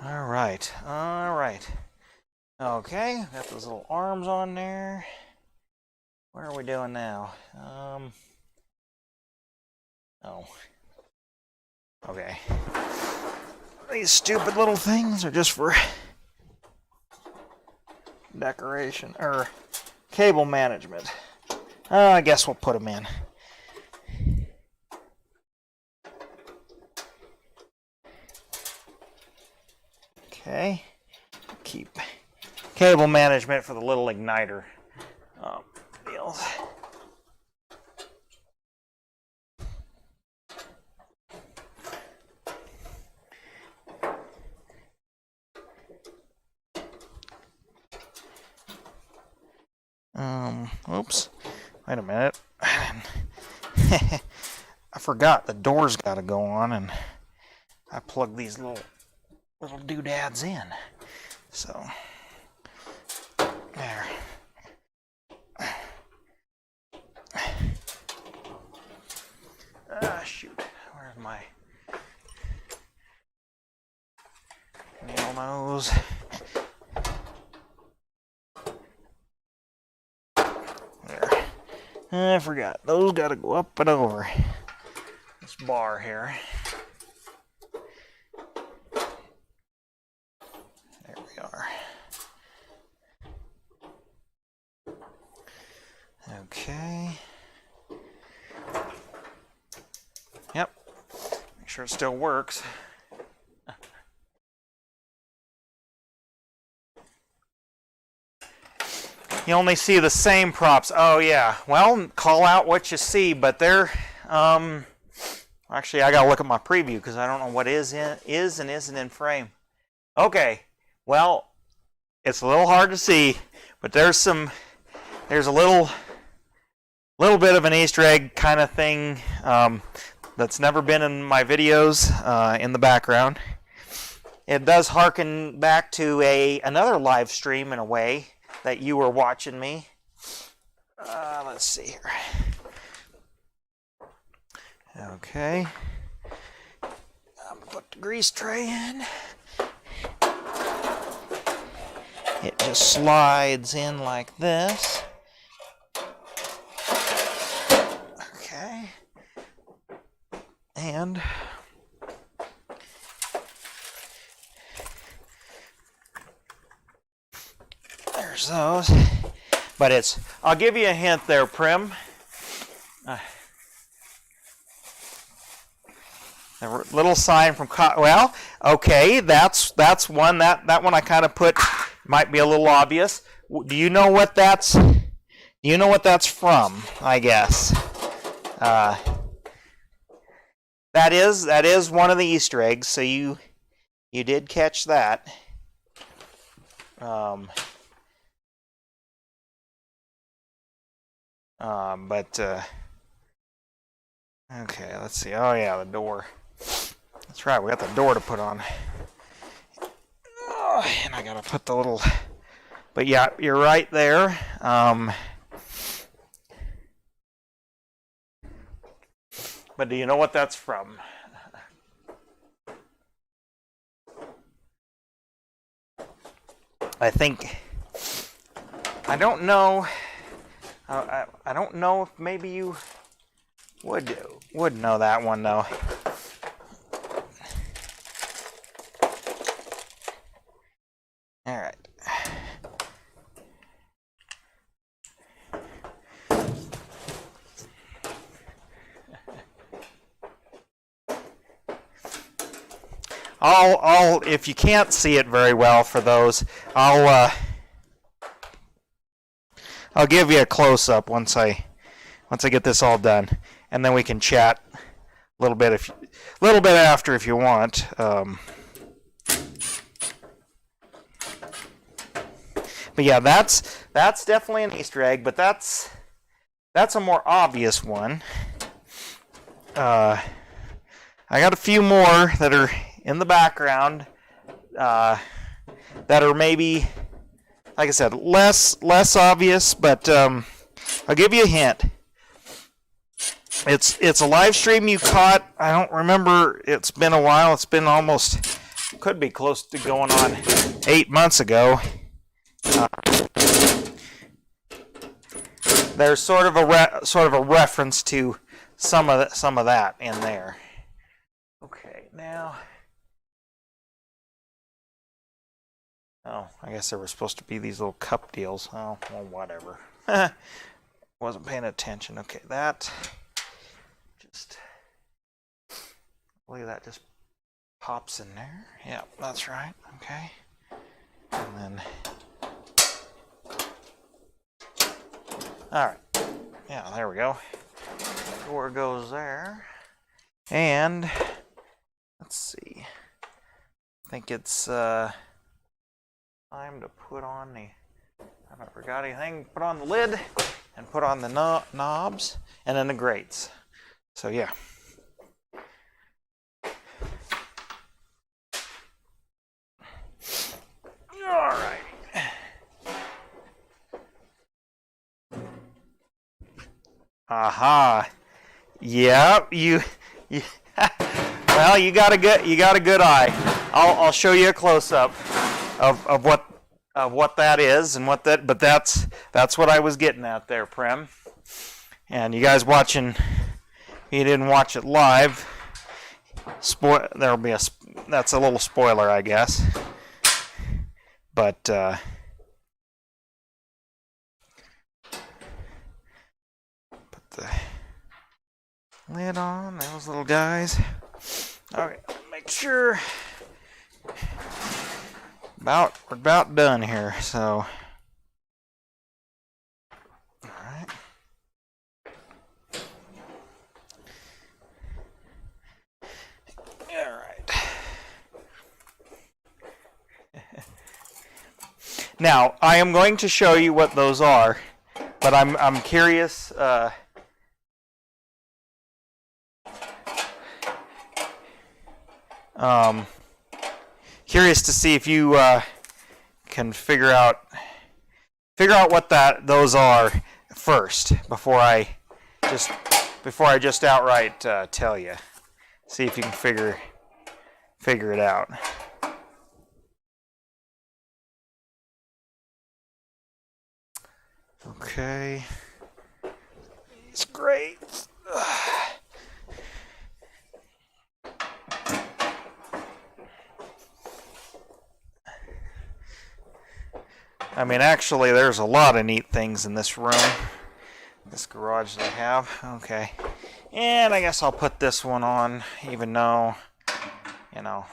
All right. Okay, got those little arms on there. What are we doing now? Oh. Okay. These stupid little things are just for decoration, or cable management. I guess we'll put them in. Okay. Keep cable management for the little igniter deals. Oops. Wait a minute. I forgot the door's got to go on, and I plugged these little doodads in. So, there. Shoot. Where's my nail nose? I forgot. Those got to go up and over this bar here. There we are. Okay. Yep. Make sure it still works. You only see the same props. Oh yeah. Well, call out what you see, but they're actually I gotta look at my preview because I don't know what is and isn't in frame. Okay. Well, it's a little hard to see, but there's a little bit of an Easter egg kind of thing that's never been in my videos in the background. It does harken back to another live stream in a way that you were watching me. Let's see here. Okay. I'm gonna put the grease tray in. It just slides in like this. Okay. And there's those. But I'll give you a hint there, Prim. A little sign from, well, okay, that's one, that one I kind of put, might be a little obvious. Do you know what that's from, I guess? That is one of the Easter eggs, so you did catch that. Okay, let's see. Oh yeah, the door. That's right, we got the door to put on. Oh, and I gotta put the little. But yeah, you're right there. But do you know what that's from? I don't know. I don't know if maybe you would know that one though. All right. I'll if you can't see it very well for those, I'll give you a close up once I get this all done, and then we can chat a little bit after if you want. But yeah, that's definitely an Easter egg, but that's a more obvious one. I got a few more that are in the background that are maybe, like I said, less obvious, but I'll give you a hint. It's a live stream you caught. I don't remember. It's been a while. It's been almost, could be close to going on 8 months ago. There's sort of a reference to some of that in there. Okay, now. Oh, I guess there were supposed to be these little cup deals. Oh, well, whatever. Wasn't paying attention. Okay, that just, look at that, just pops in there. Yeah, that's right. Okay, and then, all right. Yeah, there we go. Door goes there, and let's see. I think it's time to put on the, I haven't forgot anything, put on the lid and put on the knobs and then the grates. So yeah. All right. Aha. Yeah, you well, you got a good eye. I'll show you a close up of what that is and what that, but that's what I was getting at there, Prem. And you guys watching, if you didn't watch it live, there'll be that's a little spoiler, I guess. But put the lid on those little guys. Okay, make sure. We're about done here, so. All right. All right. Now, I am going to show you what those are, but I'm curious. Curious to see if you can figure out what those are first before I just outright tell you. See if you can figure it out. Okay, it's great. I mean, actually, there's a lot of neat things in this room, this garage that I have. Okay, and I guess I'll put this one on, even though, you know,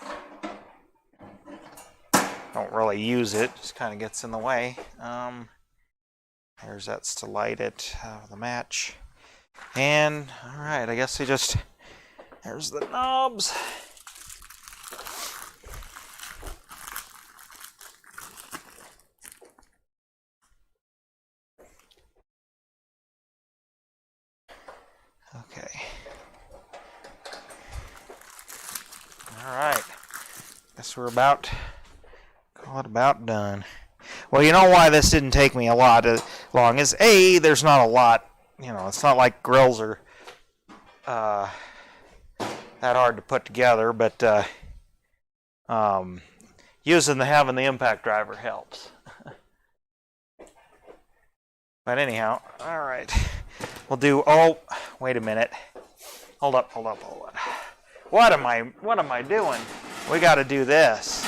don't really use it, just kind of gets in the way. That's to light it, the match. And, all right, I guess there's the knobs. Okay. All right. Guess we're about done. Well, you know why this didn't take me a lot long is A, there's not a lot, you know, it's not like grills are that hard to put together, but having the impact driver helps. But anyhow, all right. We'll do, oh, wait a minute. Hold up. What am I doing? We got to do this.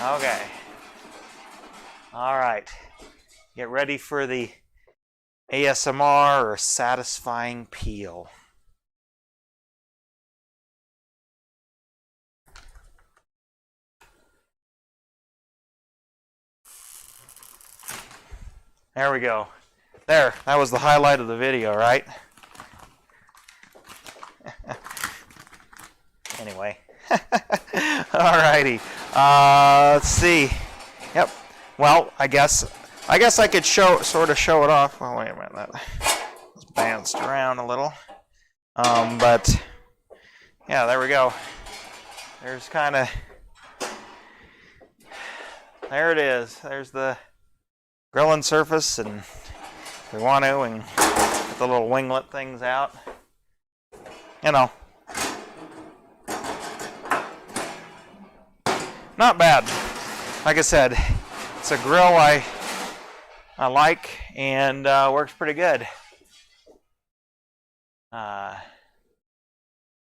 Okay. All right. Get ready for the ASMR or satisfying peel. There we go. There, that was the highlight of the video, right? Anyway. Alrighty. Let's see. Yep. Well, I guess I could sort of show it off. Oh, wait a minute. That was bounced around a little. But yeah, there we go. There's kind of, there it is. There's the grilling surface, and if we want to, and get the little winglet things out. You know, not bad. Like I said, it's a grill I like, and works pretty good.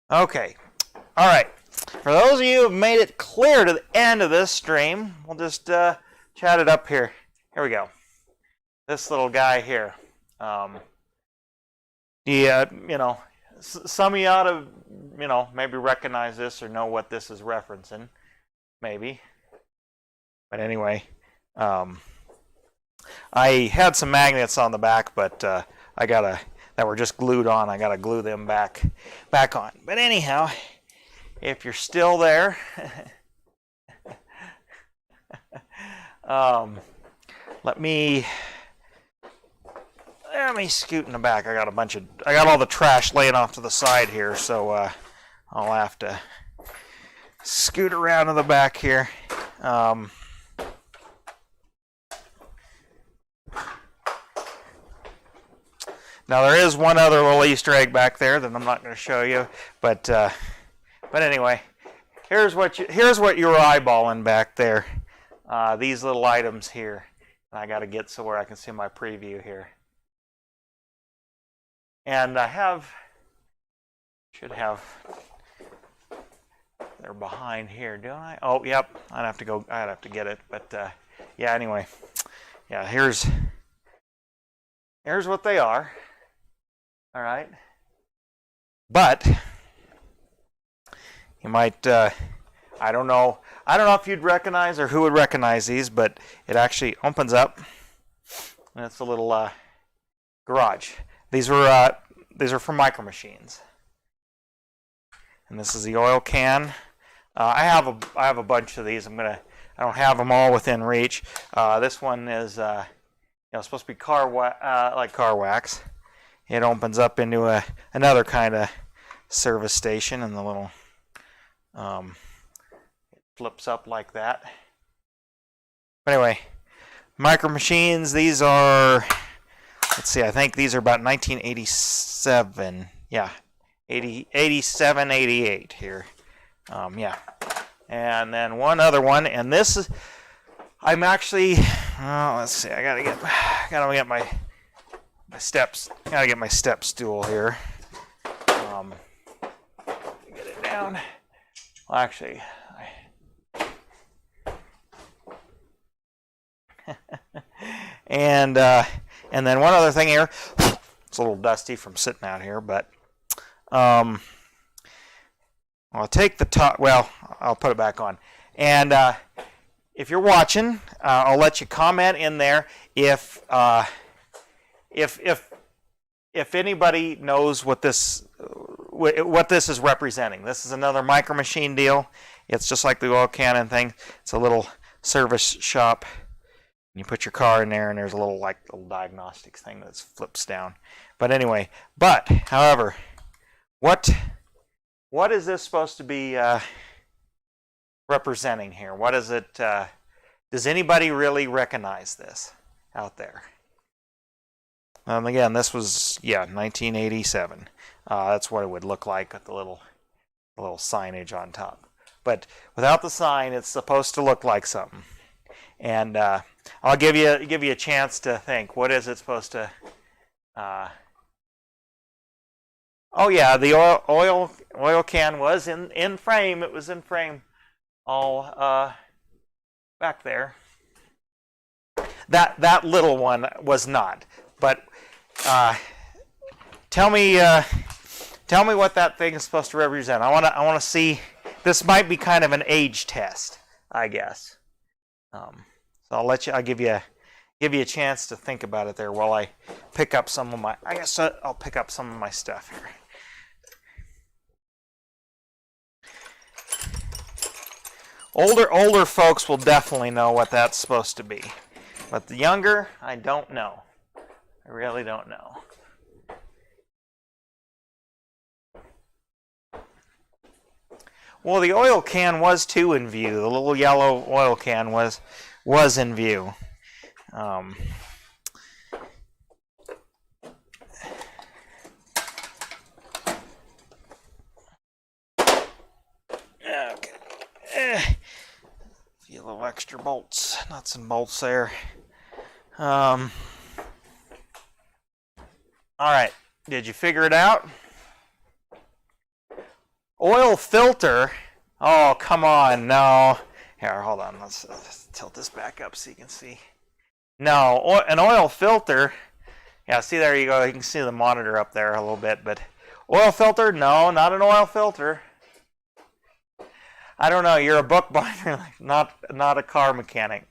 Okay, all right. For those of you who have made it clear to the end of this stream, we'll just chat it up here. Here we go. This little guy here. You know, some of you ought to, you know, maybe recognize this or know what this is referencing. Maybe. But anyway, I had some magnets on the back, but that were just glued on. I gotta glue them back on. But anyhow, if you're still there, let me scoot in the back. I got all the trash laying off to the side here, so I'll have to scoot around to the back here. Now there is one other little Easter egg back there that I'm not going to show you, but anyway, here's what you were eyeballing back there. These little items here. I got to get so where I can see my preview here. And I should have. They're behind here, don't I? Oh, yep. I'd have to get it, but yeah. Anyway, yeah. Here's what they are. All right. But you might. I don't know if you'd recognize or who would recognize these, but it actually opens up, and it's a little garage. These are from Micro Machines, and this is the oil can. I have a bunch of these. I don't have them all within reach. This one is supposed to be like car wax. It opens up into another kind of service station, and the little it flips up like that. But anyway, Micro Machines. These are, let's see, I think these are about 1987. Yeah, 87, 88 here. Yeah. And then one other one, and this is, I'm actually, let's see, I gotta get my steps. Gotta get my step stool here. Get it down. Well, actually, and then one other thing here. It's a little dusty from sitting out here, but I'll take the top. Well, I'll put it back on. And if you're watching, I'll let you comment in there if anybody knows what this is representing. This is another Micro Machine deal. It's just like the oil cannon thing. It's a little service shop. You put your car in there, and there's a little diagnostics thing that flips down. But anyway, however, what is this supposed to be representing here? What is it? Does anybody really recognize this out there? Again, this was 1987. That's what it would look like with the little signage on top. But without the sign, it's supposed to look like something. And I'll give you a chance to think. What is it supposed to? Oh yeah, the oil can was in frame. It was in frame, all back there. That little one was not. But tell me what that thing is supposed to represent. I want to see. This might be kind of an age test, I guess. So I'll give you a chance to think about it there while I pick up some of my. I guess I'll pick up some of my stuff here. Older folks will definitely know what that's supposed to be, but the younger, I don't know. I really don't know. Well, the oil can was too in view. The little yellow oil can was in view. Okay. A few little extra bolts, nuts and bolts there. All right. Did you figure it out? Oil filter. Oh, come on. No. Here, hold on. Let's tilt this back up so you can see. No, an oil filter. Yeah, see, there you go. You can see the monitor up there a little bit. But oil filter? No, not an oil filter. I don't know. You're a bookbinder, not a car mechanic.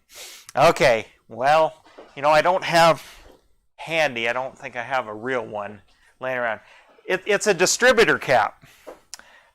Okay. Well, I don't have handy. I don't think I have a real one laying around. It's a distributor cap.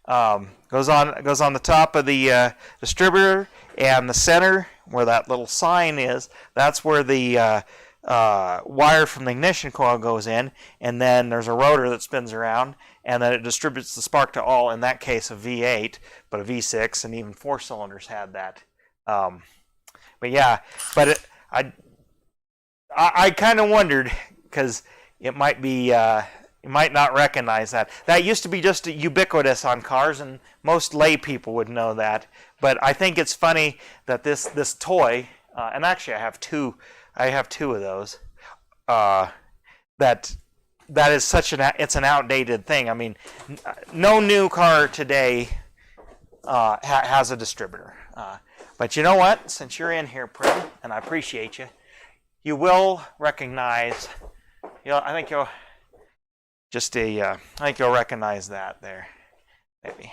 Goes on the top of the distributor, and the center where that little sign is, that's where the wire from the ignition coil goes in, and then there's a rotor that spins around, and then it distributes the spark to all, in that case a V8, but a V6, and even 4 cylinders had that. But yeah, but I kind of wondered, because it might be, you might not recognize that. That used to be just ubiquitous on cars, and most lay people would know that. But I think it's funny that this toy, and actually I have two of those. That is such it's an outdated thing. I mean, no new car today has a distributor. But you know what? Since you're in here, Prim, and I appreciate you, you will recognize. I think you'll recognize that there, maybe.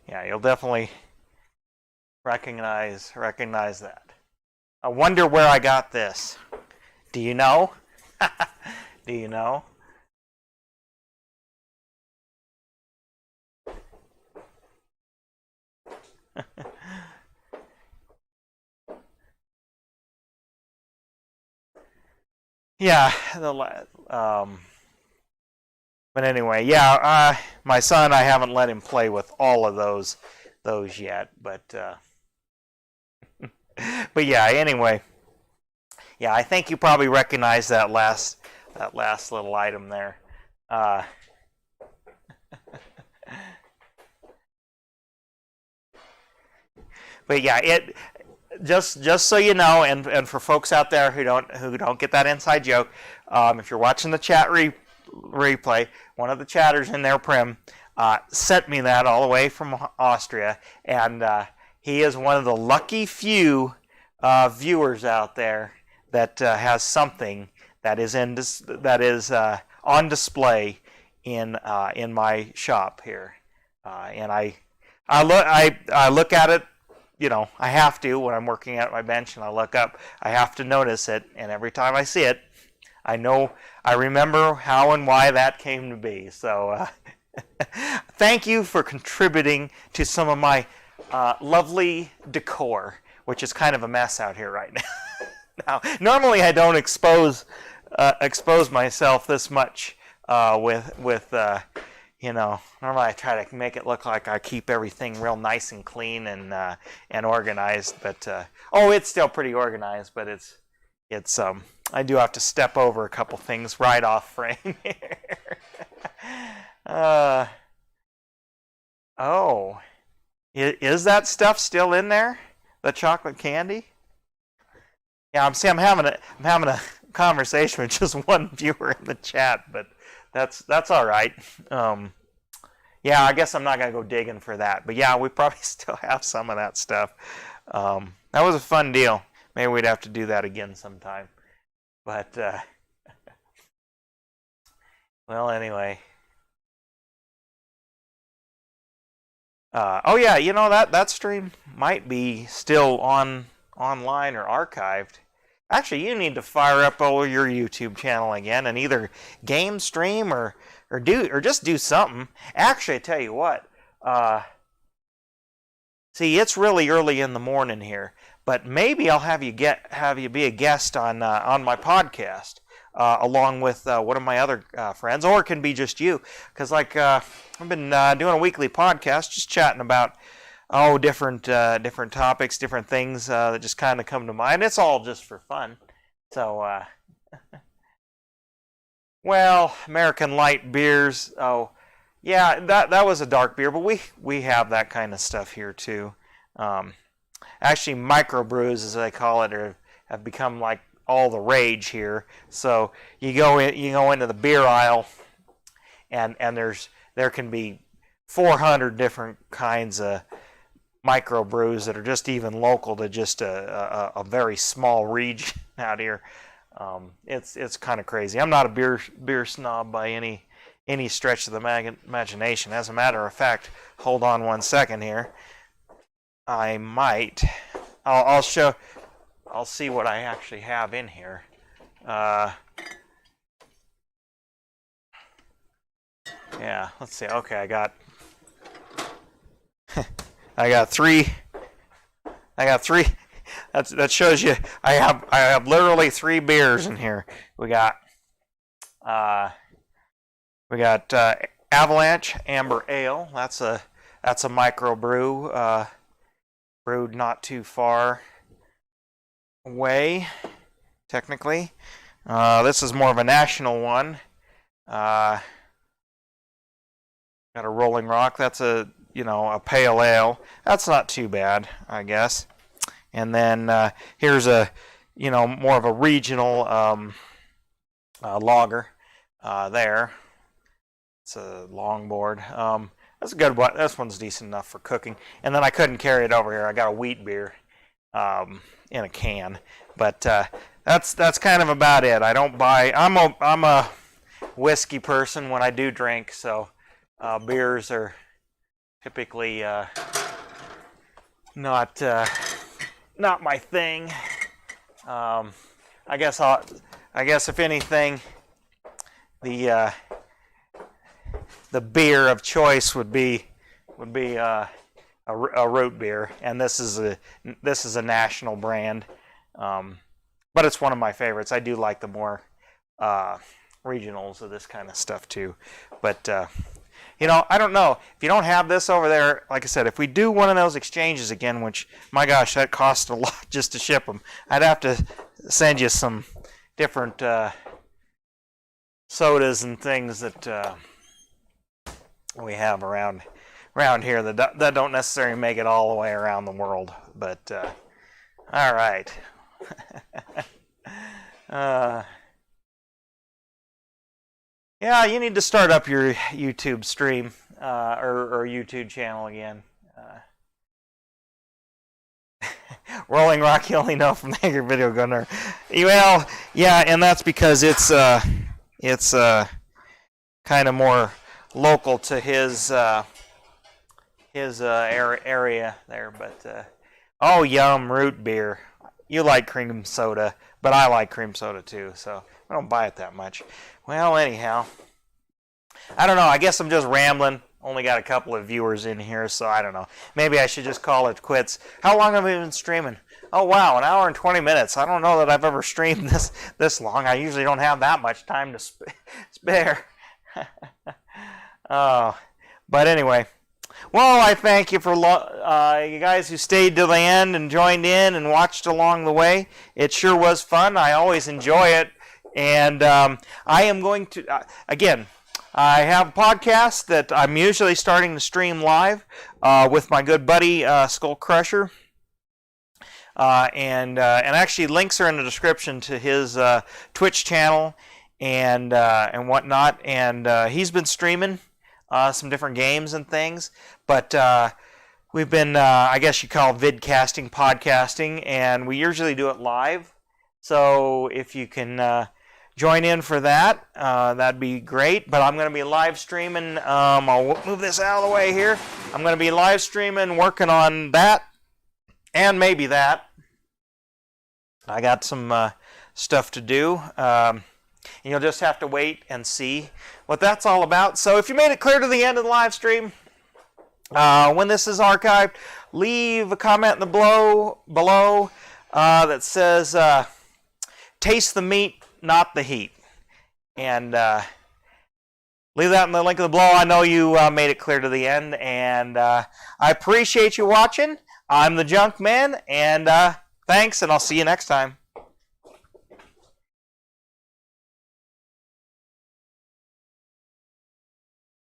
Yeah, you'll definitely recognize that. I wonder where I got this. Do you know? Do you know? Yeah, but anyway, yeah, my son, I haven't let him play with all of those yet, but but yeah, anyway, yeah, I think you probably recognize that last little item there. But yeah, just so you know, and for folks out there who don't get that inside joke, if you're watching the chat replay, one of the chatters in there, Prim, sent me that all the way from Austria, and he is one of the lucky few viewers out there that has something that is on display in my shop here, and I look at it. I have to when I'm working at my bench and I look up. I have to notice it, and every time I see it, I remember how and why that came to be. So thank you for contributing to some of my lovely decor, which is kind of a mess out here right now. Now, normally I don't expose myself this much with normally I try to make it look like I keep everything real nice and clean and organized, but it's still pretty organized, but it's I do have to step over a couple things right off frame here. Is that stuff still in there? The chocolate candy? Yeah, I'm having a conversation with just one viewer in the chat, but that's all right. Yeah, I guess I'm not gonna go digging for that, but yeah, we probably still have some of that stuff. That was a fun deal. Maybe we'd have to do that again sometime. But well, anyway. Oh yeah, that stream might be still online or archived. Actually, you need to fire up your YouTube channel again and either game stream or just do something. Actually, I tell you what. See, it's really early in the morning here, but maybe I'll have you be a guest on my podcast. along with one of my other friends, or it can be just you. Because I've been doing a weekly podcast, just chatting about different topics, different things that just kind of come to mind. It's all just for fun. So, well, American Light beers. Oh, yeah, that was a dark beer, but we have that kind of stuff here too. Actually, microbrews, as they call it, have become like all the rage here. So you go into the beer aisle, and there can be 400 different kinds of microbrews that are just even local to just a very small region out here. It's kind of crazy. I'm not a beer snob by any stretch of the imagination. As a matter of fact, hold on one second here. I might. I'll show. I'll see what I actually have in here. Yeah, let's see. Okay, I got three. That shows you I have literally 3 beers in here. We got Avalanche Amber Ale. That's a microbrew, brewed not too far away, technically. This is more of a national one. Got a Rolling Rock. That's a pale ale. That's not too bad, I guess. And then here's a more of a regional lager there. It's a longboard. That's a good one. This one's decent enough for cooking. And then I couldn't carry it over here. I got a wheat beer in a can. But that's kind of about it. I don't buy. I'm a whiskey person when I do drink, so beers are typically not my thing. I guess if anything, the beer of choice would be a root beer, and this is a national brand, but it's one of my favorites. I do like the more regionals of this kind of stuff too, but I don't know if you don't have this over there. Like I said, if we do one of those exchanges again, which my gosh, that costs a lot just to ship them, I'd have to send you some different sodas and things that we have around here that don't necessarily make it all the way around the world. But all right. Yeah, you need to start up your YouTube stream or YouTube channel again. Rolling Rock, you only know from the Angry Video Gunner. Well, yeah, and that's because it's kind of more local to his area there. But oh, yum, root beer. You like cream soda, but I like cream soda too, so I don't buy it that much. Well, anyhow, I don't know. I guess I'm just rambling. Only got a couple of viewers in here, so I don't know. Maybe I should just call it quits. How long have I been streaming? Oh, wow, 1 hour and 20 minutes. I don't know that I've ever streamed this long. I usually don't have that much time to spare. But anyway, well, I thank you for you guys who stayed to the end and joined in and watched along the way. It sure was fun. I always enjoy it. And I am going to, again, I have a podcast that I'm usually starting to stream live with my good buddy SkullKrusher. And actually links are in the description to his Twitch channel and whatnot. And he's been streaming some different games and things. But we've been, I guess you call it vidcasting, podcasting, and we usually do it live. So if you can join in for that, that'd be great. But I'm going to be live streaming. I'll move this out of the way here. I'm going to be live streaming, working on that, and maybe that. I got some stuff to do. You'll just have to wait and see what that's all about. So if you made it clear to the end of the live stream, when this is archived, leave a comment in the below that says, taste the meat, not the heat. And leave that in the link below. I know you made it clear to the end, and I appreciate you watching. I'm the Junk Man, and thanks, and I'll see you next time.